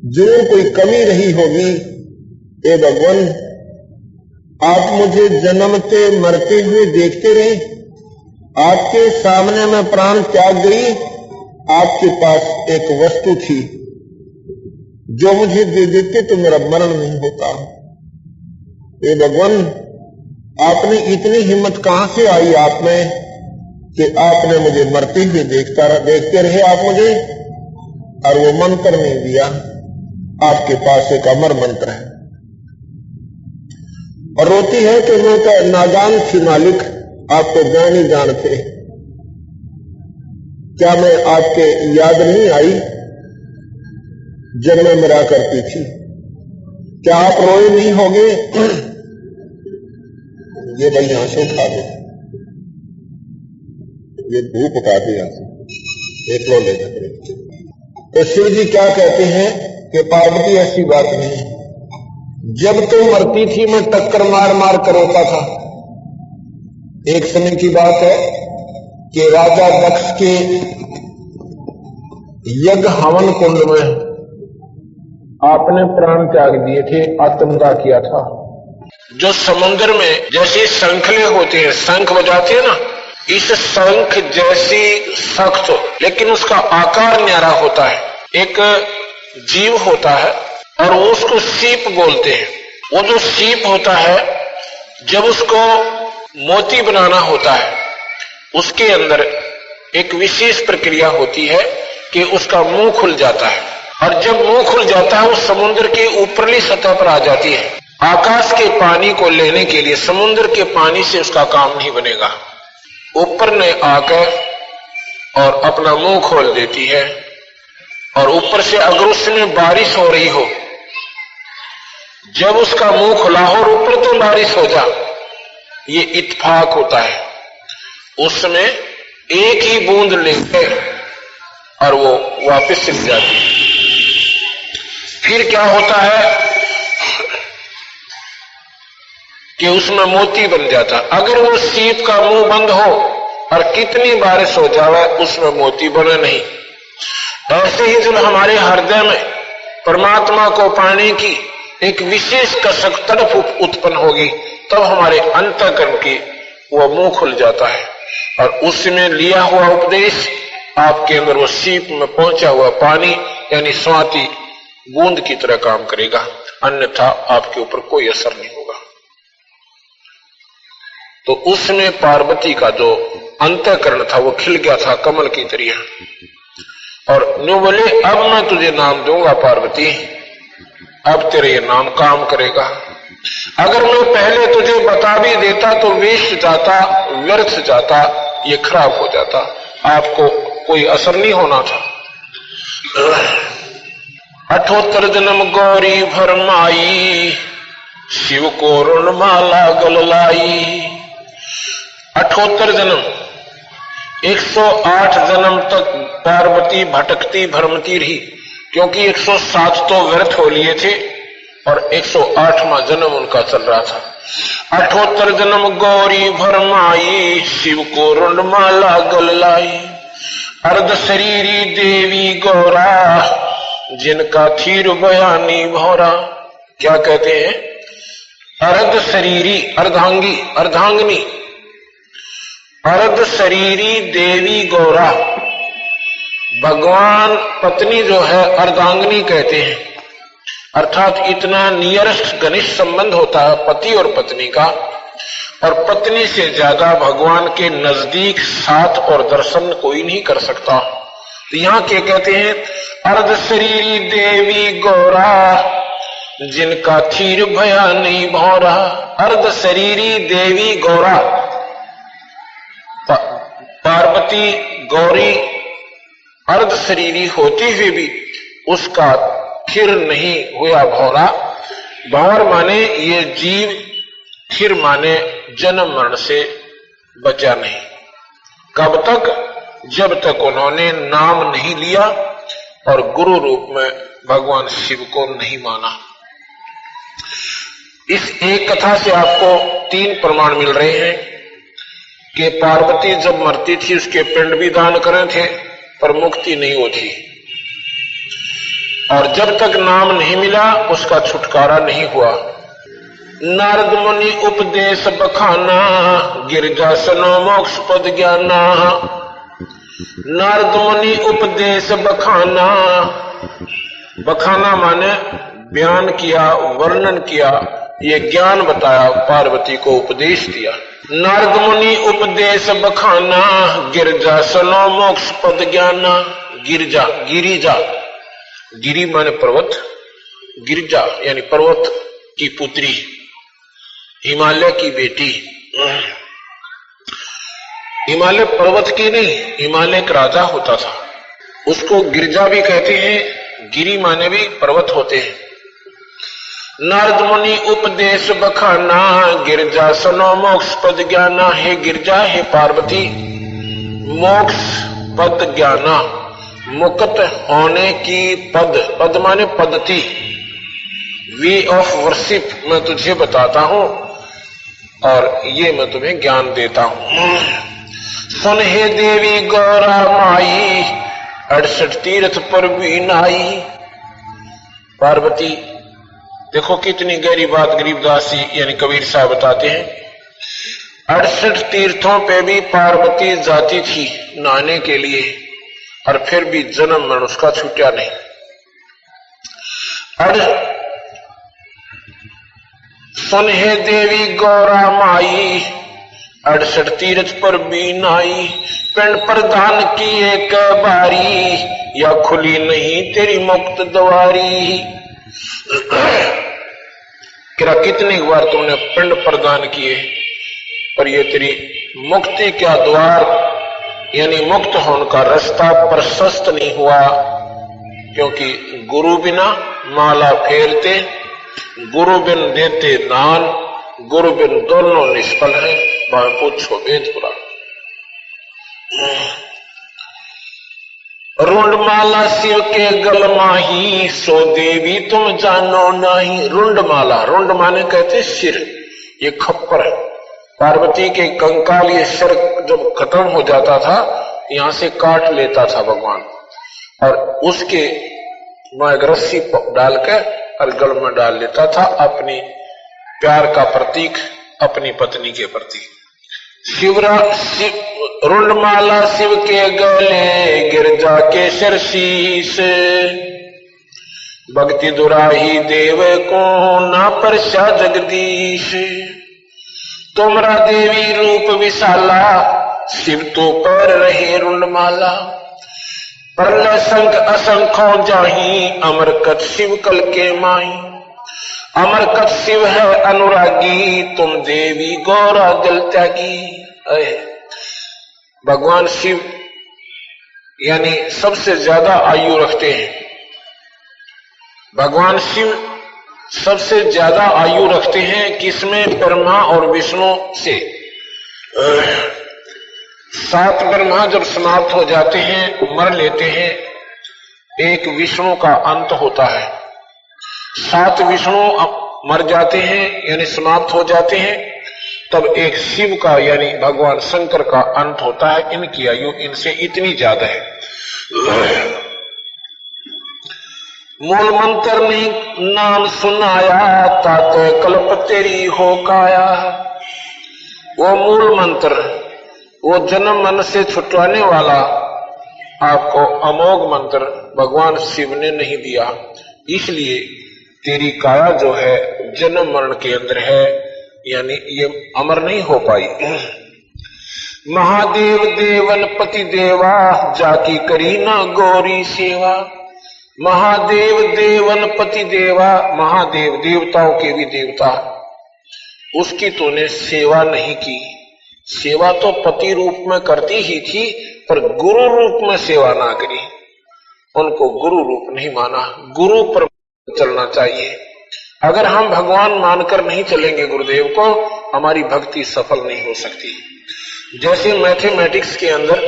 जरूर कोई कमी रही होगी। हे भगवान, आप मुझे जन्मते मरते हुए देखते रहे, आपके सामने मैं प्राण त्याग गई, आपके पास एक वस्तु थी जो मुझे दे देते तो मेरा मरण नहीं होता। हे भगवान, आपने इतनी हिम्मत कहां से आई आप में कि आपने मुझे मरते हुए देखते रहे आप मुझे, और वो मंत्र नहीं दिया। आपके पास एक अमर मंत्र है। और रोती है कि मैं तो नादान थी मालिक, आप तो जान ही जानते। क्या मैं आपके याद नहीं आई जब मैं मरा करती थी? क्या आप रोए नहीं होगे? ये भाई यहां से उठा दो, ये धूप उठा दे यहां से, एक लो ले जाते। तो शिव जी क्या कहते हैं कि पार्वती ऐसी बात नहीं, जब तो मरती थी मैं टक्कर मार मार कर रोता था। एक समय की बात है कि राजा दक्ष के यज्ञ हवन कुंड में आपने प्राण त्याग दिए थे, आत्मदाह किया था। जो समुद्र में जैसे शंखले होते हैं, शंख बजाते हैं ना, इस शंख जैसी सख्त लेकिन उसका आकार न्यारा होता है, एक जीव होता है और उसको सीप बोलते हैं। वो जो सीप होता है, जब उसको मोती बनाना होता है, उसके अंदर एक विशेष प्रक्रिया होती है कि उसका मुंह खुल जाता है, और जब मुंह खुल जाता है वो समुद्र की ऊपरली सतह पर आ जाती है। आकाश के पानी को लेने के लिए समुद्र के पानी से उसका काम नहीं बनेगा, ऊपर ने आकर और अपना मुंह खोल देती है। और ऊपर से अगर उसमें बारिश हो रही हो, जब उसका मुंह खुला हो और ऊपर तो बारिश हो जा, ये इत्तेफाक होता है। उसमें एक ही बूंद लेके और वो वापस सिल जाती है। फिर क्या होता है कि उसमें मोती बन जाता। अगर वो सीप का मुंह बंद हो और कितनी बारिश हो जाए उसमें मोती बने नहीं। ऐसे ही जब हमारे हृदय में परमात्मा को पाने की एक विशेष कसक तड़प उत्पन्न होगी, तब हमारे अंतःकरण की वो मुंह खुल जाता है और उसमें लिया हुआ उपदेश आपके अंदर वो सीप में पहुंचा हुआ पानी यानी स्वाति बूंद की तरह काम करेगा, अन्यथा आपके ऊपर कोई असर नहीं होगा। तो उसमें पार्वती का जो अंतःकरण था वो खिल गया था कमल की तरह, और न्यू बोले अब मैं तुझे नाम दूंगा पार्वती, अब तेरे ये नाम काम करेगा। अगर मैं पहले तुझे बता भी देता तो वेस्ट जाता, व्यर्थ जाता, ये खराब हो जाता, आपको कोई असर नहीं होना था। 78 जन्म गौरी भरमाई, शिव को ऋणमाला गल लाई। 78 जन्म, 108 जन्म तक पार्वती भटकती भ्रमती रही, क्योंकि 107 तो व्यर्थ हो लिए थे और 108वां जन्म उनका चल रहा था। 78 जन्म गौरी भरमाई, शिव को ऋणमाला गल लाई। अर्ध शरीरी देवी गौरा, जिनका थीर बयानी भौरा। क्या कहते हैं? अर्ध शरीरी, अर्धांगी, अर्धांगनी, अर्ध शरीरी देवी गौरा। भगवान पत्नी जो है अर्धांगनी कहते हैं, अर्थात इतना नियरेस्ट घनिष्ठ संबंध होता है पति और पत्नी का, और पत्नी से ज्यादा भगवान के नजदीक साथ और दर्शन कोई नहीं कर सकता। तो यहां क्या कहते हैं? अर्ध शरीरी देवी गौरा, जिनका थीर भया नहीं भौरा। अर्ध शरीरी देवी गौरा, पार्वती गौरी अर्ध शरीरी होती हुई भी उसका थिर नहीं हुआ भौरा। भौर माने ये जीव, थिर माने जन्म मरण से बचा नहीं। कब तक? जब तक उन्होंने नाम नहीं लिया और गुरु रूप में भगवान शिव को नहीं माना। इस एक कथा से आपको 3 प्रमाण मिल रहे हैं कि पार्वती जब मरती थी उसके पिंड भी दान करे थे पर मुक्ति नहीं होती। और जब तक नाम नहीं मिला उसका छुटकारा नहीं हुआ। नारद मुनि उपदेश बखाना, गिरजा सनो मोक्ष पद ज्ञाना। नारद मुनि उपदेश बखाना, बखाना माने बयान किया, वर्णन किया, ये ज्ञान बताया, पार्वती को उपदेश दिया। नारद मुनि उपदेश बखाना, गिरजा सनो मोक्ष पद ज्ञाना। गिरजा, गिरिजा, गिरी माने पर्वत, गिरजा यानी पर्वत की पुत्री, हिमालय की बेटी। हिमालय पर्वत की नहीं, हिमालय एक राजा होता था, उसको गिरजा भी कहते हैं, गिरी माने भी पर्वत होते हैं। नारद मुनि उपदेश बखाना, गिरजा सनो मोक्ष पद ज्ञाना। हे गिरजा, हे पार्वती, मोक्ष पद ज्ञाना, मुक्त होने की पद, पद माने पद्धति, वे ऑफ वर्शिप मैं तुझे बताता हूं और ये मैं तुम्हें ज्ञान देता हूं। सुन हे देवी गौरा माई, 68 तीर्थ पर भी नाई। पार्वती, देखो कितनी गहरी बात गरीबदास जी यानी कबीर साहब बताते हैं। 68 तीर्थों पे भी पार्वती जाती थी नहाने के लिए और फिर भी जन्म मरण उसका छूटा नहीं। सुन हे देवी गौरा माई, 68 तीर्थ पर भी नाई। पिंड प्रदान की एक बारी, या खुली नहीं तेरी मुक्त द्वारी। कितनी बार तुमने पिंड प्रदान किए पर ये तेरी मुक्ति का द्वार यानी मुक्त होने का रास्ता प्रशस्त नहीं हुआ, क्योंकि गुरु बिना माला फेरते, गुरु बिन देते दान, गुरु बिन दोनों निष्फल है। पूछो वेद पुराण। रुंडमाला शिव के गल माही, सो देवी तुम जानो नहीं। रुंडमाला, रुंड माने कहते सिर, ये खप्पर है। पार्वती के कंकाल ये सिर जब खत्म हो जाता था यहां से काट लेता था भगवान और उसके रस्सी डालकर और गल में डाल लेता था, अपनी प्यार का प्रतीक अपनी पत्नी के प्रति। रुंडमाला शिव के गले, गिरजा के सिर शीश। भक्ति दुराही देव को ना परसा जगदीश। तुमरा देवी रूप विशाला, शिव तो पर रहे रुंडमाला। प्रलय संख असंख्यों जाही, अमरकत शिव कल के माही। अमरकत शिव है अनुरागी, तुम देवी गौरा दिल त्यागी। भगवान शिव यानी सबसे ज्यादा आयु रखते हैं। भगवान शिव सबसे ज्यादा आयु रखते हैं किसमें? ब्रह्मा और विष्णु से। 7 ब्रह्मा जब समाप्त हो जाते हैं, मर लेते हैं, एक विष्णु का अंत होता है। 7 विष्णु मर जाते हैं यानी समाप्त हो जाते हैं, तब एक शिव का यानी भगवान शंकर का अंत होता है। इनकी आयु इनसे इतनी ज्यादा है। मूल मंत्र ने नाम सुनाया, ताते कल्प तेरी हो काया। वो मूल मंत्र, वो जन्म मन से छुटवाने वाला आपको अमोघ मंत्र भगवान शिव ने नहीं दिया, इसलिए तेरी काया जो है जन्म मरण के अंदर है, यानी ये अमर नहीं हो पाई। महादेव देवन पति देवा, जाकी करी ना गौरी सेवा। महादेव देवन पति देवा, महादेव देवताओं के भी देवता, उसकी तूने सेवा नहीं की। सेवा तो पति रूप में करती ही थी, पर गुरु रूप में सेवा ना करी, उनको गुरु रूप नहीं माना। गुरु पर चलना चाहिए। अगर हम भगवान मानकर नहीं चलेंगे गुरुदेव को, हमारी भक्ति सफल नहीं हो सकती। जैसे मैथमेटिक्स के अंदर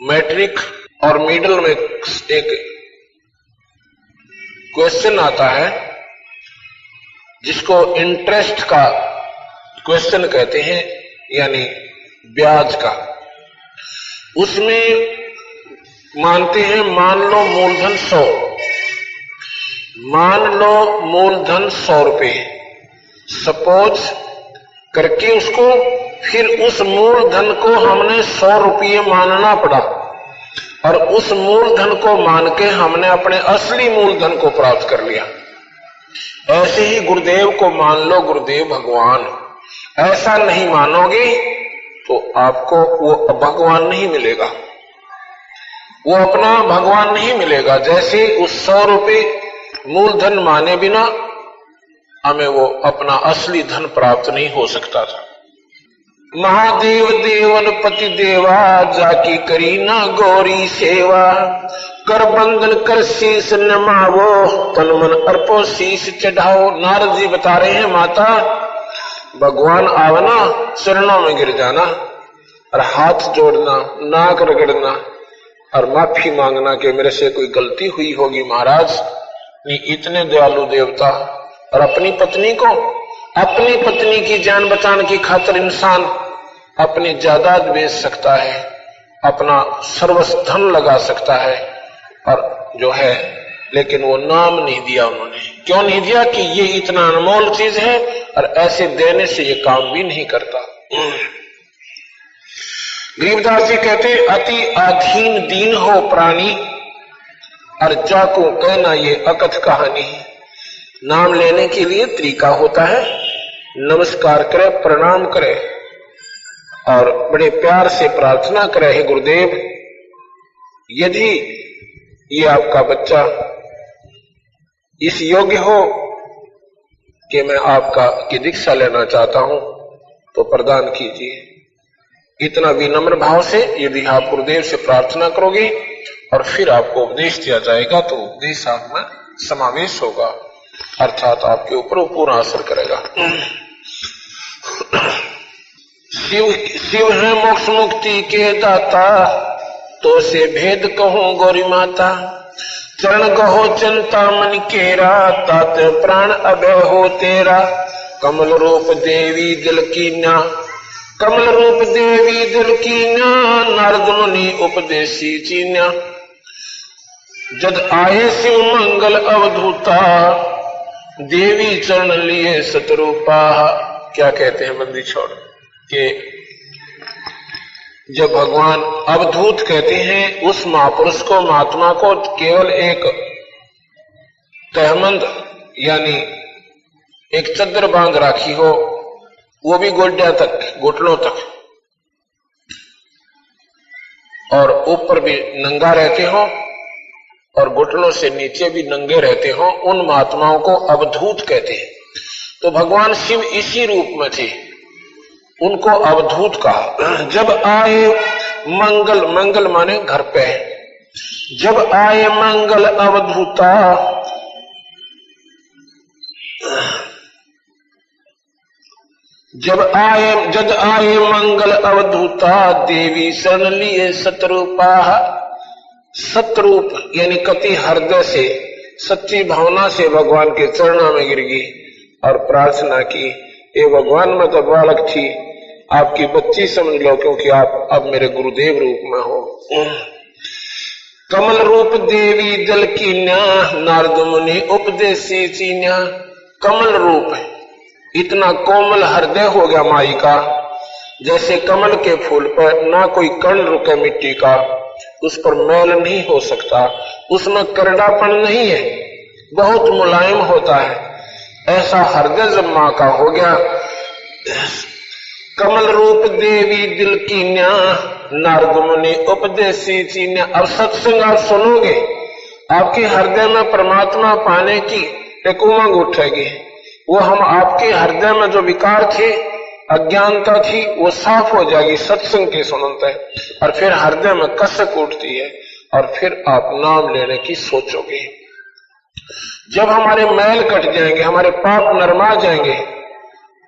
मैट्रिक और मिडिल में एक क्वेश्चन आता है जिसको इंटरेस्ट का क्वेश्चन कहते हैं, यानी ब्याज का। उसमें मानते हैं मान लो मूलधन 100, मान लो मूलधन 100 रुपए सपोज करके उसको, फिर उस मूलधन को हमने 100 रुपये मानना पड़ा और उस मूलधन को मान के हमने अपने असली मूलधन को प्राप्त कर लिया। ऐसे ही गुरुदेव को मान लो गुरुदेव भगवान। ऐसा नहीं मानोगे तो आपको वो भगवान नहीं मिलेगा, वो अपना भगवान नहीं मिलेगा। जैसे उस 100 रुपये मूलधन माने बिना हमें वो अपना असली धन प्राप्त नहीं हो सकता था। महादेव देवन पति देवा, जाकी करी ना गौरी सेवा, कर बंधन कर शीश नमावो, तन मन अर्पो शीश चढ़ाओ। नारद जी बता रहे हैं माता भगवान आवना, चरणों में गिर जाना और हाथ जोड़ना, नाक रगड़ना और माफी मांगना कि मेरे से कोई गलती हुई होगी महाराज। इतने दयालु देवता। और अपनी पत्नी की जान बचाने की खातिर इंसान अपनी जायदाद बेच सकता है, अपना सर्वस्व धन लगा सकता है और जो है, लेकिन वो नाम नहीं दिया उन्होंने। क्यों नहीं दिया? कि ये इतना अनमोल चीज है और ऐसे देने से ये काम भी नहीं करता। गरीबदास जी कहते अति अधीन दीन हो प्राणी, और जाको कहना ये अकथ कहानी। नाम लेने के लिए तरीका होता है, नमस्कार करे, प्रणाम करे और बड़े प्यार से प्रार्थना करे, हे गुरुदेव यदि ये आपका बच्चा इस योग्य हो कि मैं आपका की दीक्षा लेना चाहता हूं तो प्रदान कीजिए। इतना विनम्र भाव से यदि आप गुरुदेव से प्रार्थना करोगे और फिर आपको उपदेश दिया जाएगा तो उपदेश आप में समावेश होगा, अर्थात आपके ऊपर वो पूरा असर करेगा। शिव है मोक्ष मुक्ति के दाता, तो से भेद कहूं गौरी माता। चरण कहो चिंता मन केरा, तात प्राण अभय हो तेरा। कमल रूप देवी दिल कीन्या, कमल रूप देवी दिल कीन्या। नारद मुनि उपदेशी चीन्या, जद आए शिव मंगल अवधूता। देवी चरण लिए सतरूपा। क्या कहते हैं बंदी छोड़ के जब भगवान अवधूत कहते हैं उस महापुरुष को, महात्मा को केवल एक तहमंद यानी एक चद्दर बांध राखी हो, वो भी गोड्या तक, घुटनों तक, और ऊपर भी नंगा रहते हो और घुटनों से नीचे भी नंगे रहते हो, उन महात्माओं को अवधूत कहते हैं। तो भगवान शिव इसी रूप में थे, उनको अवधूत कहा। जब आए मंगल, मंगल माने घर पे, जब आए मंगल अवधूता। जद आए मंगल अवधूता। देवी शरण लिए सतरूपा। सतरूप यानी कति हृदय से, सच्ची भावना से भगवान के चरणों में गिर गई और प्रार्थना की, ये भगवान मैं तो बालक थी, आपकी बच्ची समझ लो, क्योंकि आप अब मेरे गुरुदेव रूप में हो। कमल रूप देवी दल कीन्या, नारद मुनि उपदेशी चीन्या। कमल रूप इतना कोमल हृदय हो गया माई का, जैसे कमल के फूल पर ना कोई कण रुके मिट्टी का, उस पर मैल नहीं हो सकता, उसमें करड़ापन नहीं है, बहुत मुलायम होता है। ऐसा हृदय जब मां का हो गया। कमल रूप देवी दिल कीन्या, नारद मुनि उपदेशी चीन्या। अब सत्संग आप सुनोगे, आपके हृदय में परमात्मा पाने की एक उमंग उठेगी। वो हम आपके हृदय में जो विकार थे, अज्ञानता थी, वो साफ हो जाएगी सत्संग के सुनते, और फिर हृदय में कसक उठती है और फिर आप नाम लेने की सोचोगे। जब हमारे मैल कट जाएंगे, हमारे पाप नरमा जाएंगे,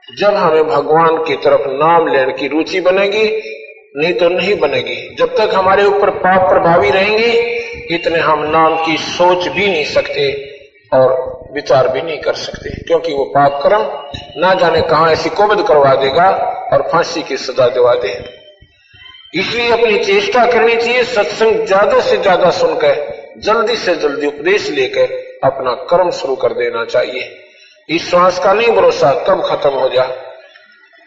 जब हमें भगवान की तरफ नाम लेने की रुचि बनेगी, नहीं तो नहीं बनेगी। जब तक हमारे ऊपर पाप प्रभावी रहेंगे, इतने हम नाम की सोच भी नहीं सकते और विचार भी नहीं कर सकते, क्योंकि वो पाप कर्म ना जाने कहां ऐसी कोबद करवा देगा और फांसी की सजा दिवा दे। इसलिए अपनी चेष्टा करनी चाहिए, सत्संग ज्यादा से ज्यादा सुनकर जल्दी से जल्दी उपदेश लेकर अपना कर्म शुरू कर देना चाहिए। इस श्वास का नहीं भरोसा कब खत्म हो जाए।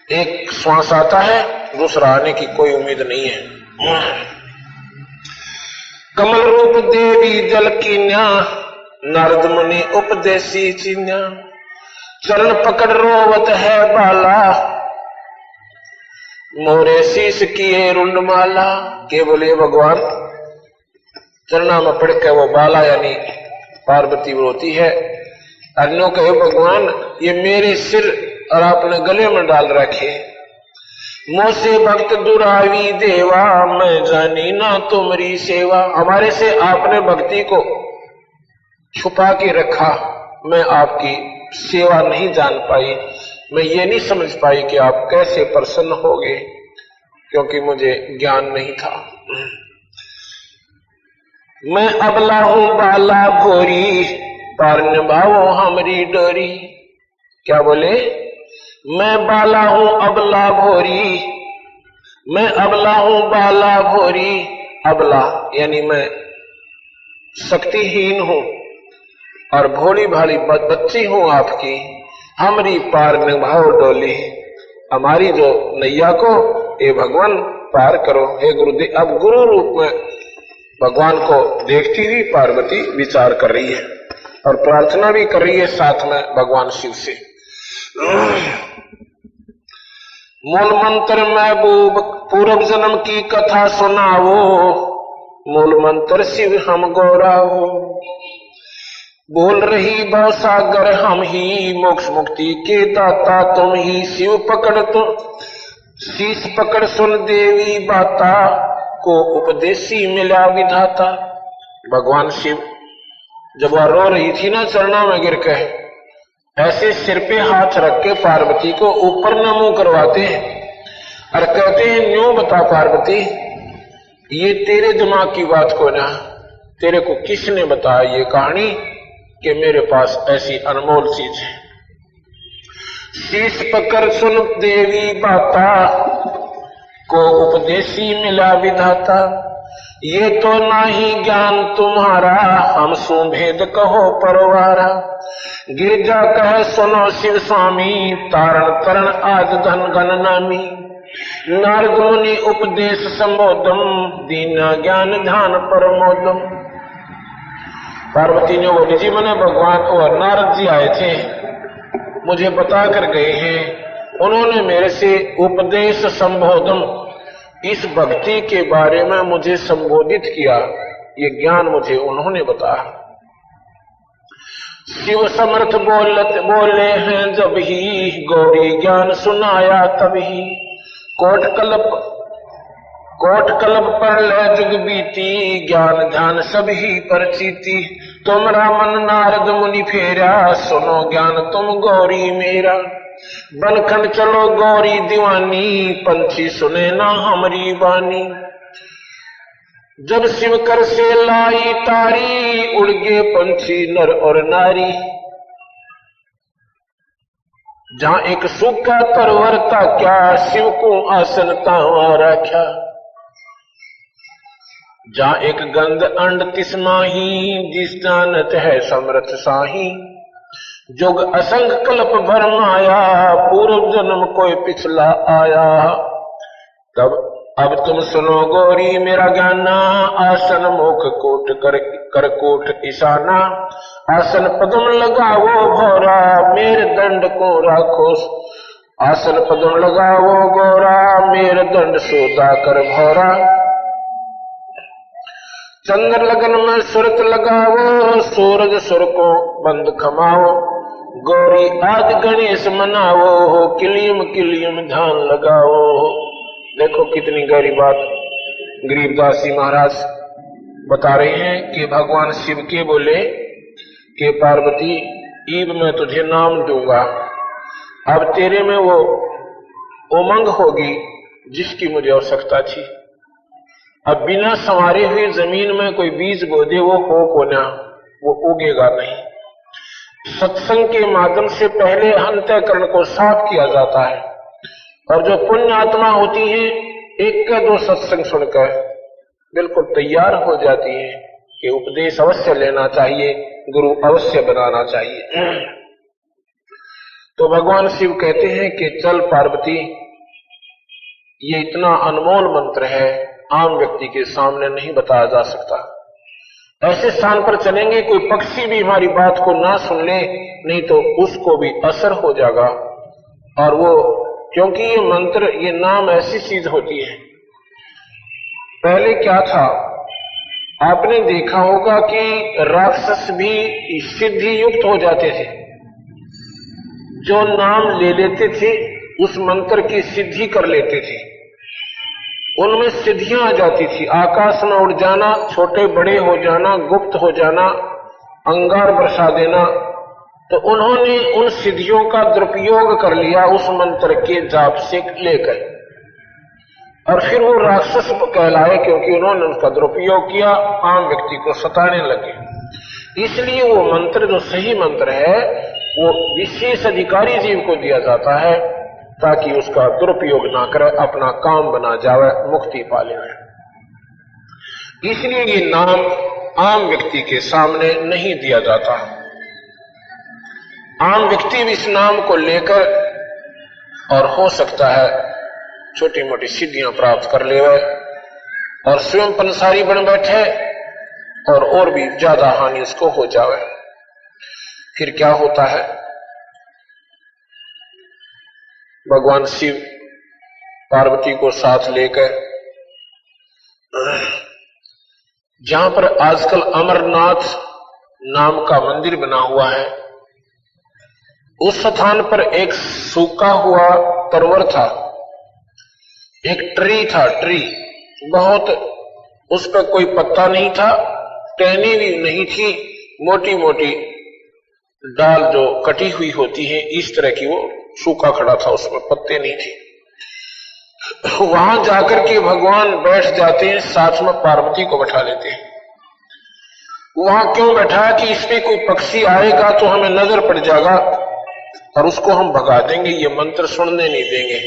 एक श्वास आता है, दूसरा आने की कोई उम्मीद नहीं है। कमल रूप देवी जल कीन्या, नारद मुनि उपदेशी चिन्या, चरण पकड़ रोवत है बाला, मोरे शीश किए रुंडमाला। के बोले भगवान चरणा में पड़ के वो बाला यानी पार्वती रोती है। अन्यों कहे भगवान ये मेरे सिर और आपने गले में डाल रखे, मोसे भक्त दुरावी देवा, मैं जानी ना तुम्हारी सेवा। हमारे से आपने भक्ति को छुपा के रखा, मैं आपकी सेवा नहीं जान पाई, मैं ये नहीं समझ पाई कि आप कैसे प्रसन्न होगे, क्योंकि मुझे ज्ञान नहीं था। मैं अबला हूं बाला भोरी, पार निभाओ हमारी डोरी। क्या बोले? मैं बाला हूं अबला भोरी, मैं अबला हूं बाला भोरी। अबला यानी मैं शक्तिहीन हूं और भोली भाली बच्ची हूं आपकी, हमारी पार निभाओ डोली। हमारी जो नैया को ये भगवान पार करो। हे गुरुदेव, अब गुरु रूप में भगवान को देखती हुई पार्वती विचार कर रही है और प्रार्थना भी कर रही है साथ में भगवान शिव से। मूल मंत्र महबूब पूर्व जन्म की कथा सुनाओ, मूल मंत्र शिव हम गौराओ। बोल रही भव सागर हम ही, मोक्ष मुक्ति के दाता तुम ही। शिव पकड़ तुम शीश पकड़ सुन देवी बाता, को उपदेशी मिला विधाता। भगवान शिव जब वह रो रही थी ना चरणों में गिर के, ऐसे सिर पे हाथ रख के पार्वती को ऊपर न मुंह करवाते हैं और कहते हैं न्यों बता पार्वती, ये तेरे दिमाग की बात को ना, तेरे को किसने बताया ये कहानी कि मेरे पास ऐसी अनमोल चीज है। शीश पकड़ सुन देवी बाता, को उपदेशी मिला विधाता। ये तो नाही ज्ञान तुम्हारा, हम सुभेद कहो परवारा। गिरजा कह सुनो शिव स्वामी, तारण तरण आज धन गण नामी। नारद मुनि उपदेश संबोधम, दीना ज्ञान ध्यान परमोदम। पार्वती ने बोली जी मैंने भगवान और नारद जी आए थे, मुझे बता कर गए हैं, उन्होंने मेरे से उपदेश संबोधम, इस भक्ति के बारे में मुझे संबोधित किया, ये ज्ञान मुझे उन्होंने बताया। शिव समर्थ बोले हैं जब ही, गौरी ज्ञान सुनाया तभी। कोट कल्प पर ले जुग बीती, ज्ञान ध्यान सभी पर चीती। तुमरा मन नारद मुनि फेरा, सुनो ज्ञान तुम गौरी मेरा। बनखंड चलो गौरी दीवानी, पंछी सुने ना हमारी वाणी। जब शिव कर से लाई तारी, उड़ गए पंछी नर और नारी। जहां एक सूखा तरवर था क्या, शिव को आसन तावा रखा। जहां एक गंध अंड तिसमाही, जिस जानत है समर्थ साही। जुग असंग कल्प भर माया, पूर्व जन्म कोई पिछला आया। तब अब तुम सुनो गौरी मेरा गाना, आसन मुख कोट कर कोट ईशाना। आसन पदम लगाओ भोरा, मेरे दंड को राखो। आसन पदम लगाओ गौरा, मेरे दंड सोदा कर भोरा। चंद्र लगन में सुरत लगाओ, सूरज सुर को बंद खमाओ। गौरी आदि गणेश मनाओ, किलियम किलियम ध्यान लगाओ। देखो कितनी गहरी बात गरीबदास जी महाराज बता रहे हैं कि भगवान शिव के बोले कि पार्वती ईब मैं तुझे नाम दूंगा, अब तेरे में वो उमंग होगी जिसकी मुझे आवश्यकता थी। अब बिना संवारे हुई जमीन में कोई बीज बो दे वो हो को ना, वो उगेगा नहीं। सत्संग के माध्यम से पहले अंतःकरण को साफ किया जाता है और जो पुण्य आत्मा होती है एक का दो सत्संग सुनकर बिल्कुल तैयार हो जाती है कि उपदेश अवश्य लेना चाहिए, गुरु अवश्य बनाना चाहिए। तो भगवान शिव कहते हैं कि चल पार्वती, ये इतना अनमोल मंत्र है, आम व्यक्ति के सामने नहीं बताया जा सकता। ऐसे स्थान पर चलेंगे कोई पक्षी भी हमारी बात को ना सुन ले, नहीं तो उसको भी असर हो जाएगा। और वो, क्योंकि ये मंत्र, ये नाम ऐसी चीज होती है। पहले क्या था, आपने देखा होगा कि राक्षस भी सिद्धि युक्त हो जाते थे, जो नाम ले लेते थे उस मंत्र की सिद्धि कर लेते थे, उनमें सिद्धियां आ जाती थी। आकाश में उड़ जाना, छोटे बड़े हो जाना, गुप्त हो जाना, अंगार बरसा देना। तो उन्होंने उन सिद्धियों का दुरुपयोग कर लिया उस मंत्र के जाप से लेकर, और फिर वो राक्षस कहलाए क्योंकि उन्होंने उसका दुरुपयोग किया, आम व्यक्ति को सताने लगे। इसलिए वो मंत्र जो सही मंत्र है वो विशेष अधिकारी जीव को दिया जाता है ताकि उसका दुरुपयोग ना करे, अपना काम बना जावे, मुक्ति पा ले। इसलिए ये नाम आम व्यक्ति के सामने नहीं दिया जाता। आम व्यक्ति भी इस नाम को लेकर और हो सकता है छोटी मोटी सिद्धियां प्राप्त कर ले और स्वयं पंसारी बन बैठे और भी ज्यादा हानि उसको हो जावे। फिर क्या होता है, भगवान शिव पार्वती को साथ लेकर जहां पर आजकल अमरनाथ नाम का मंदिर बना हुआ है, उस स्थान पर एक सूखा हुआ तरवर था, एक ट्री था, ट्री बहुत, उस पर कोई पत्ता नहीं था, टहनी भी नहीं थी, मोटी मोटी डाल जो कटी हुई होती है इस तरह की, वो सूखा खड़ा था, उसमें पत्ते नहीं थे। वहां जाकर के भगवान बैठ जाते हैं, साथ में पार्वती को बैठा लेते हैं। वहां क्यों बैठा कि इसमें कोई पक्षी आएगा तो हमें नजर पड़ जाएगा और उसको हम भगा देंगे, ये मंत्र सुनने नहीं देंगे।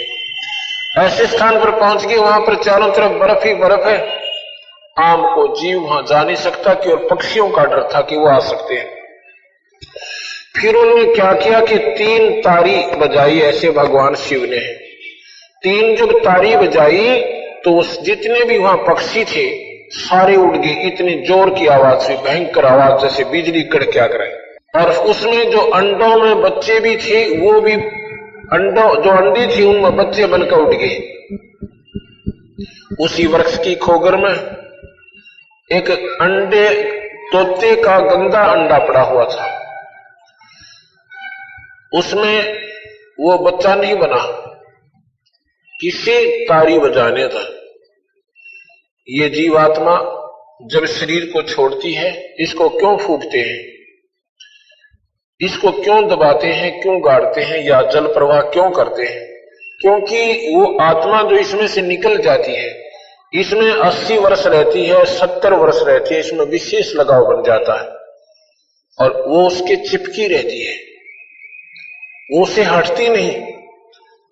ऐसे स्थान पर पहुंच गए, वहां पर चारों तरफ बर्फ ही बर्फ है, आम को जीव वहां जा नहीं सकता कि, और पक्षियों का डर था कि वो आ सकते हैं। फिर उन्होंने क्या किया कि 3 तारी बजाई, ऐसे भगवान शिव ने 3 जब तारी बजाई तो जितने भी वहां पक्षी थे सारे उड़ गए। इतनी जोर की आवाज हुई, भयंकर आवाज, जैसे बिजली कड़का करे। और उसमें जो अंडों में बच्चे भी थे, वो भी जो अंडी थी उनमें बच्चे बनकर उठ गए। उसी वृक्ष की खोगर में एक अंडे तोते का गंदा अंडा पड़ा हुआ था, उसमें वो बच्चा नहीं बना, किसी तारी बजाने था। ये जीवात्मा जब शरीर को छोड़ती है, इसको क्यों फूंकते हैं, इसको क्यों दबाते हैं, क्यों गाड़ते हैं, या जल प्रवाह क्यों करते हैं? क्योंकि वो आत्मा जो इसमें से निकल जाती है, इसमें 80 वर्ष रहती है, 70 वर्ष रहती है, इसमें विशेष लगाव बन जाता है और वो उसके चिपकी रहती है, वो उसे हटती नहीं।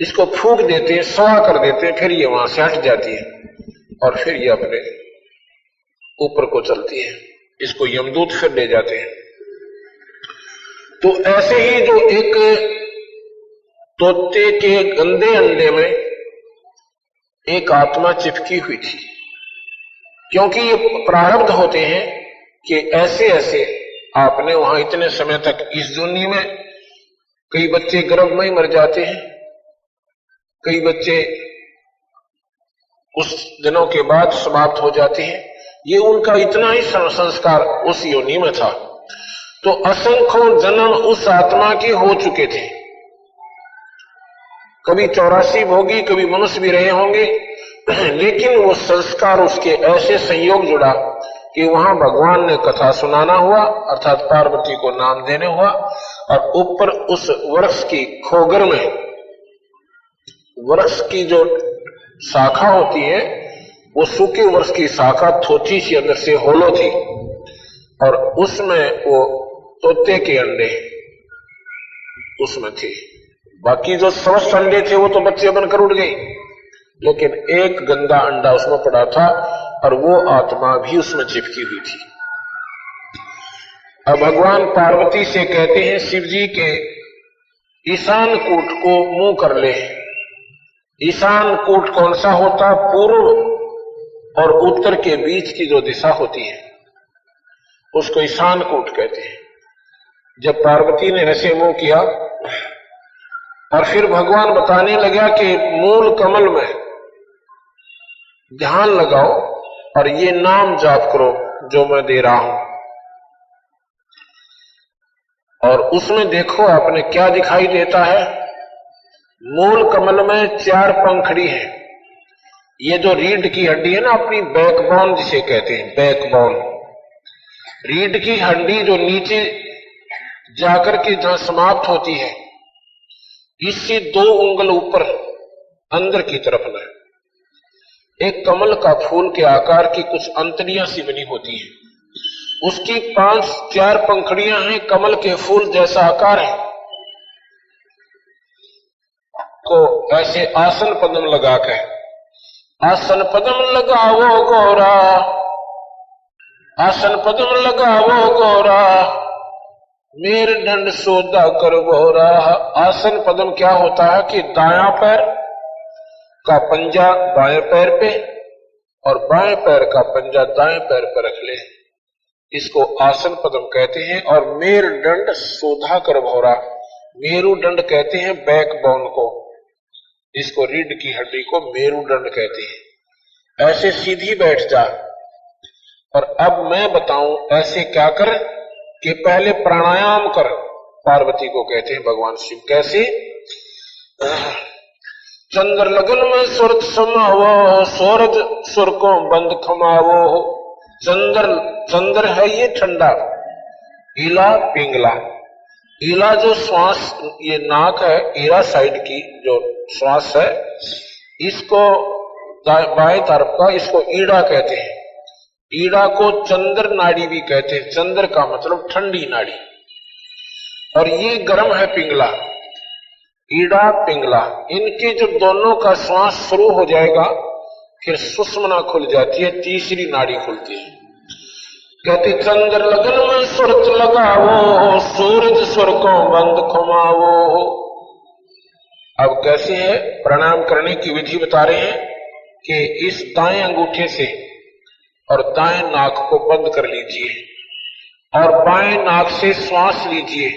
इसको फूंक देते हैं, सवा कर देते हैं, फिर ये वहां से हट जाती है और फिर ये अपने ऊपर को चलती है। इसको यमदूत फिर ले जाते हैं। तो ऐसे ही जो एक तोते के गंदे अंडे में एक आत्मा चिपकी हुई थी, क्योंकि ये प्रारब्ध होते हैं कि ऐसे ऐसे आपने वहां इतने समय तक इस दुनिया में कई बच्चे गर्भ में ही मर जाते हैं, कई बच्चे कुछ दिनों के बाद समाप्त हो जाते हैं। ये उनका इतना ही संस्कार उस योनि में था। तो असंख्यों जन्म उस आत्मा के हो चुके थे, कभी 84 भोगी, कभी मनुष्य भी रहे होंगे, लेकिन वो संस्कार उसके ऐसे संयोग जुड़ा कि वहां भगवान ने कथा सुनाना हुआ, अर्थात पार्वती को नाम देने हुआ, और ऊपर उस वृक्ष की खोगर में, वृक्ष की जो शाखा होती है वो सूखे वृक्ष की शाखा थोथी सी अंदर से होलो थी, और उसमें वो तोते के अंडे उसमें थे। बाकी जो समस्त अंडे थे वो तो बच्चे बनकर उड़ गए, लेकिन एक गंदा अंडा उसमें पड़ा था और वो आत्मा भी उसमें चिपकी हुई थी। अब भगवान पार्वती से कहते हैं शिव जी के ईशान कूट को मुंह कर ले। ईशान कूट कौन सा होता? पूर्व और उत्तर के बीच की जो दिशा होती है उसको ईशान कूट कहते हैं। जब पार्वती ने ऐसे मुंह किया और फिर भगवान बताने लगा कि मूल कमल में ध्यान लगाओ और ये नाम जाप करो जो मैं दे रहा हूं, और उसमें देखो आपने क्या दिखाई देता है। मूल कमल में 4 पंखड़ी है। ये जो रीढ़ की हड्डी है ना, अपनी बैकबोन जिसे कहते हैं, बैकबोन, रीढ़ की हड्डी जो नीचे जाकर के जहां समाप्त होती है, इससे 2 उंगल ऊपर अंदर की तरफ में एक कमल का फूल के आकार की कुछ अंतड़ियां सी बनी होती है। उसकी 5-4 पंखड़ियां हैं, कमल के फूल जैसा आकार है। को ऐसे आसन पद्म लगा के, आसन पद्म लगावो गौरा, आसन पद्म लगावो गौरा, मेर दंड सोदा कर गौरा। आसन पद्म क्या होता है कि दायां पैर का पंजा बाएं पैर पे और बाएं पैर का पंजा दाएं पैर पर रख ले, इसको आसन पद्म कहते हैं। और मेर दंड सोधा कर भौरा, मेरुदंड कहते हैं बैकबोन को, इसको रीढ़ की हड्डी को मेरुदंड कहते हैं। ऐसे सीधी बैठ जा। और अब मैं बताऊं ऐसे क्या कर कि पहले प्राणायाम कर। पार्वती को कहते हैं भगवान शिव। कैसे? चंद्र लगन में सुरत समावो, सूरज सुर को बंद खमावो। चंद्र है ये ठंडा, ईला पिंगला। ईला जो श्वास, ये नाक है, ईरा साइड की जो श्वास है, इसको बाएं तरफ का, इसको ईड़ा कहते हैं। ईड़ा को चंद्र नाड़ी भी कहते हैं। चंद्र का मतलब ठंडी नाड़ी। और ये गर्म है पिंगला, ईड़ा पिंगला। इनके जब दोनों का श्वास शुरू हो जाएगा फिर सुषुम्ना खुल जाती है, तीसरी नाड़ी खुलती है। कहते चंद्र लगन में सुरत लगावो, सूरज सुर को बंद खमावो। अब कैसे है? प्रणाम करने की विधि बता रहे हैं कि इस दाएं अंगूठे से और दाएं नाक को बंद कर लीजिए और बाएं नाक से श्वास लीजिए,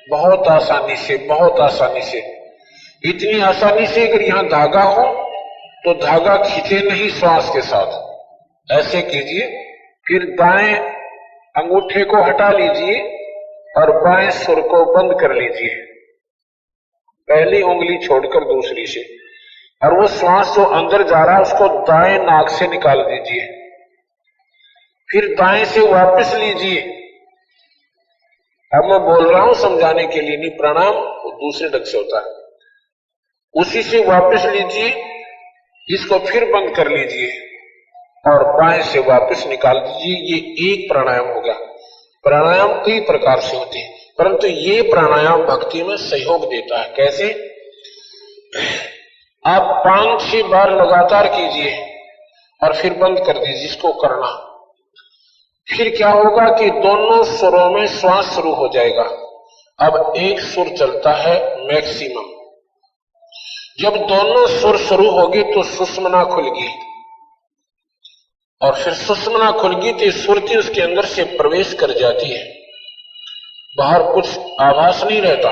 बहुत आसानी से, बहुत आसानी से। इतनी आसानी से अगर यहां धागा हो तो धागा खींचे नहीं श्वास के साथ, ऐसे कीजिए। फिर दाएं अंगूठे को हटा लीजिए और बाएं सुर को बंद कर लीजिए, पहली उंगली छोड़कर दूसरी से, और वो श्वास जो अंदर जा रहा है उसको दाएं नाक से निकाल दीजिए। फिर दाएं से वापस लीजिए। अब मैं बोल रहा हूं समझाने के लिए, नहीं, प्रणाम दूसरे ढंग से होता है। उसी से वापस लीजिए, इसको फिर बंद कर लीजिए और बाएं से वापस निकाल दीजिए। ये एक प्राणायाम होगा। प्राणायाम कई प्रकार से होते हैं, परंतु ये प्राणायाम भक्ति में सहयोग देता है। कैसे? आप 5-6 बार लगातार कीजिए और फिर बंद कर दीजिए, इसको करना। फिर क्या होगा कि दोनों सुरों में श्वास शुरू हो जाएगा। अब एक सुर चलता है मैक्सिमम। जब दोनों सुर शुरू होगी तो सुषुम्ना खुलगी, और फिर सुषुम्ना खुलगी तो सुरती उसके अंदर से प्रवेश कर जाती है, बाहर कुछ आभास नहीं रहता।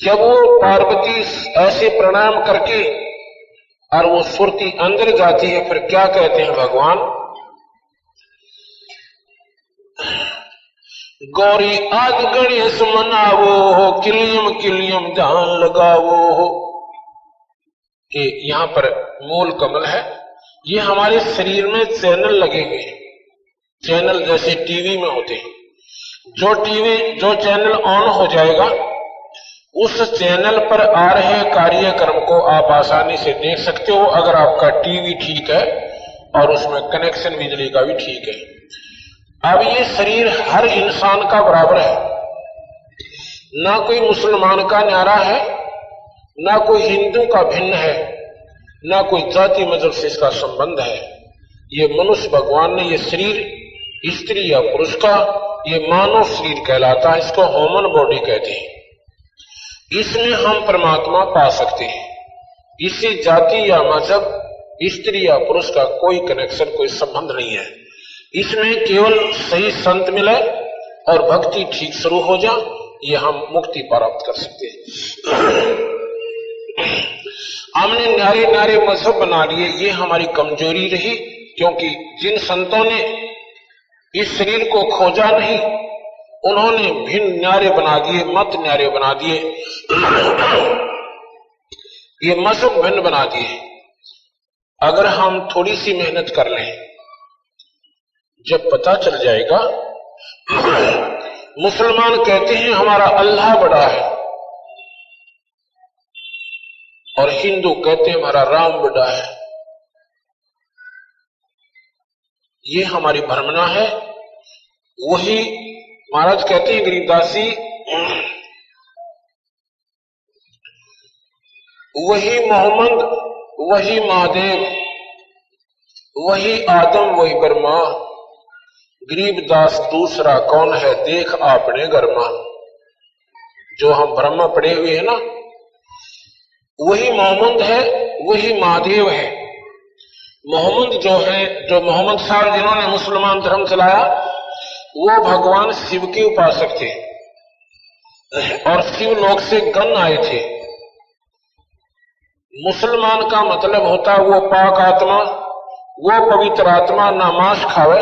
जब वो पार्वती ऐसे प्रणाम करके और वो सुरती अंदर जाती है, फिर क्या कहते हैं भगवान? गौरी आज गणेश मनावो, किलियम किलियम ध्यान लगावो। कि यहां पर मूल कमल है, ये हमारे शरीर में चैनल लगे हुए हैं, चैनल जैसे टीवी में होते हैं। जो चैनल ऑन हो जाएगा उस चैनल पर आ रहे कार्यक्रम को आप आसानी से देख सकते हो, अगर आपका टीवी ठीक है और उसमें कनेक्शन बिजली का भी ठीक है। अब ये शरीर हर इंसान का बराबर है, ना कोई मुसलमान का न्यारा है, ना कोई हिंदू का भिन्न है, ना कोई जाति मजहब से इसका संबंध है। ये मनुष्य भगवान ने ये शरीर स्त्री या पुरुष का ये मानव शरीर कहलाता है, इसको ह्यूमन बॉडी कहते हैं। इसमें हम परमात्मा पा सकते हैं। इसी जाति या मजहब स्त्री या पुरुष का कोई कनेक्शन, कोई संबंध नहीं है। इसमें केवल सही संत मिले और भक्ति ठीक शुरू हो जाए, ये हम मुक्ति प्राप्त कर सकते हैं। हमने न्यारे न्यारे मजहब बना लिए, ये हमारी कमजोरी रही, क्योंकि जिन संतों ने इस शरीर को खोजा नहीं, उन्होंने भिन्न न्यारे बना दिए, मत न्यारे बना दिए, ये मजहब भिन्न बना दिए। अगर हम थोड़ी सी मेहनत कर लें, जब पता चल जाएगा, मुसलमान कहते हैं हमारा अल्लाह बड़ा है और हिंदू कहते हैं हमारा राम बड़ा है। ये हमारी भ्रमणा है। वही महाराज कहते हैं गरीबदास जी, वही मोहम्मद, वही महादेव, वही आदम, वही ब्रह्मा, गरीबदास दूसरा कौन है, देख आपने गरमा। जो हम ब्रह्मा पड़े हुए हैं ना, वही मोहम्मद है, वही महादेव है। मोहम्मद जो है, जो मोहम्मद साहब जिन्होंने मुसलमान धर्म चलाया, वो भगवान शिव के उपासक थे और शिव लोक से गण आए थे। मुसलमान का मतलब होता है वो पाक आत्मा, वो पवित्र आत्मा, ना मांस खावे,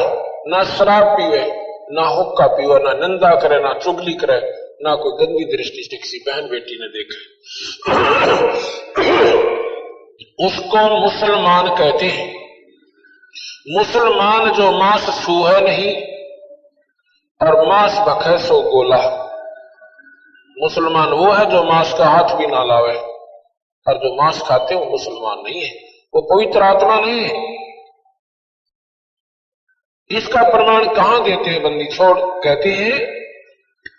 ना शराब पीवे, ना हुक्का पीवे, ना निंदा करे, ना चुगली करे, ना कोई गंदी दृष्टि से किसी बहन बेटी ने देखे, उसको मुसलमान कहते हैं। मुसलमान जो मांस छूहे नहीं और मांस भखे सो गोला। मुसलमान वो है जो मांस का हाथ भी ना लावे, और जो मांस खाते हैं वो मुसलमान नहीं है, वो पवित्र आत्मा नहीं है। इसका प्रमाण कहां देते हैं बंदी छोड़? कहते हैं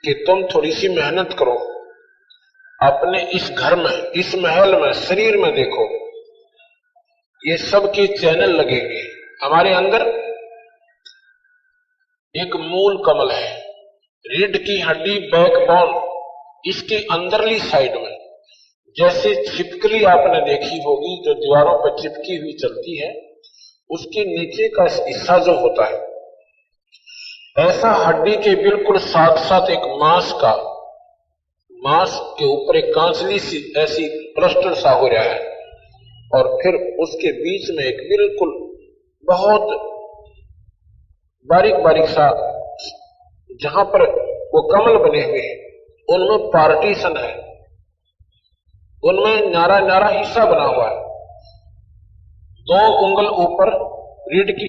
कि तुम थोड़ी सी मेहनत करो, अपने इस घर में, इस महल में, शरीर में देखो, ये सबके चैनल लगेंगे। हमारे अंदर एक मूल कमल है, रीढ़ की हड्डी, बैकबोन, इसकी अंदरली साइड में जैसे छिपकली आपने देखी होगी जो दीवारों पर चिपकी हुई चलती है, उसके नीचे का हिस्सा जो होता है, ऐसा हड्डी के बिल्कुल साथ साथ एक मांस के ऊपर एक कांचली सी ऐसी प्लास्टर सा हो रहा है, और फिर उसके बीच में एक बिल्कुल बहुत बारीक बारीक सा, जहां पर वो कमल बने हुए हैं, उनमें पार्टीशन है, उनमें नारा नारा हिस्सा बना हुआ है। 2 उंगल ऊपर रीढ़ की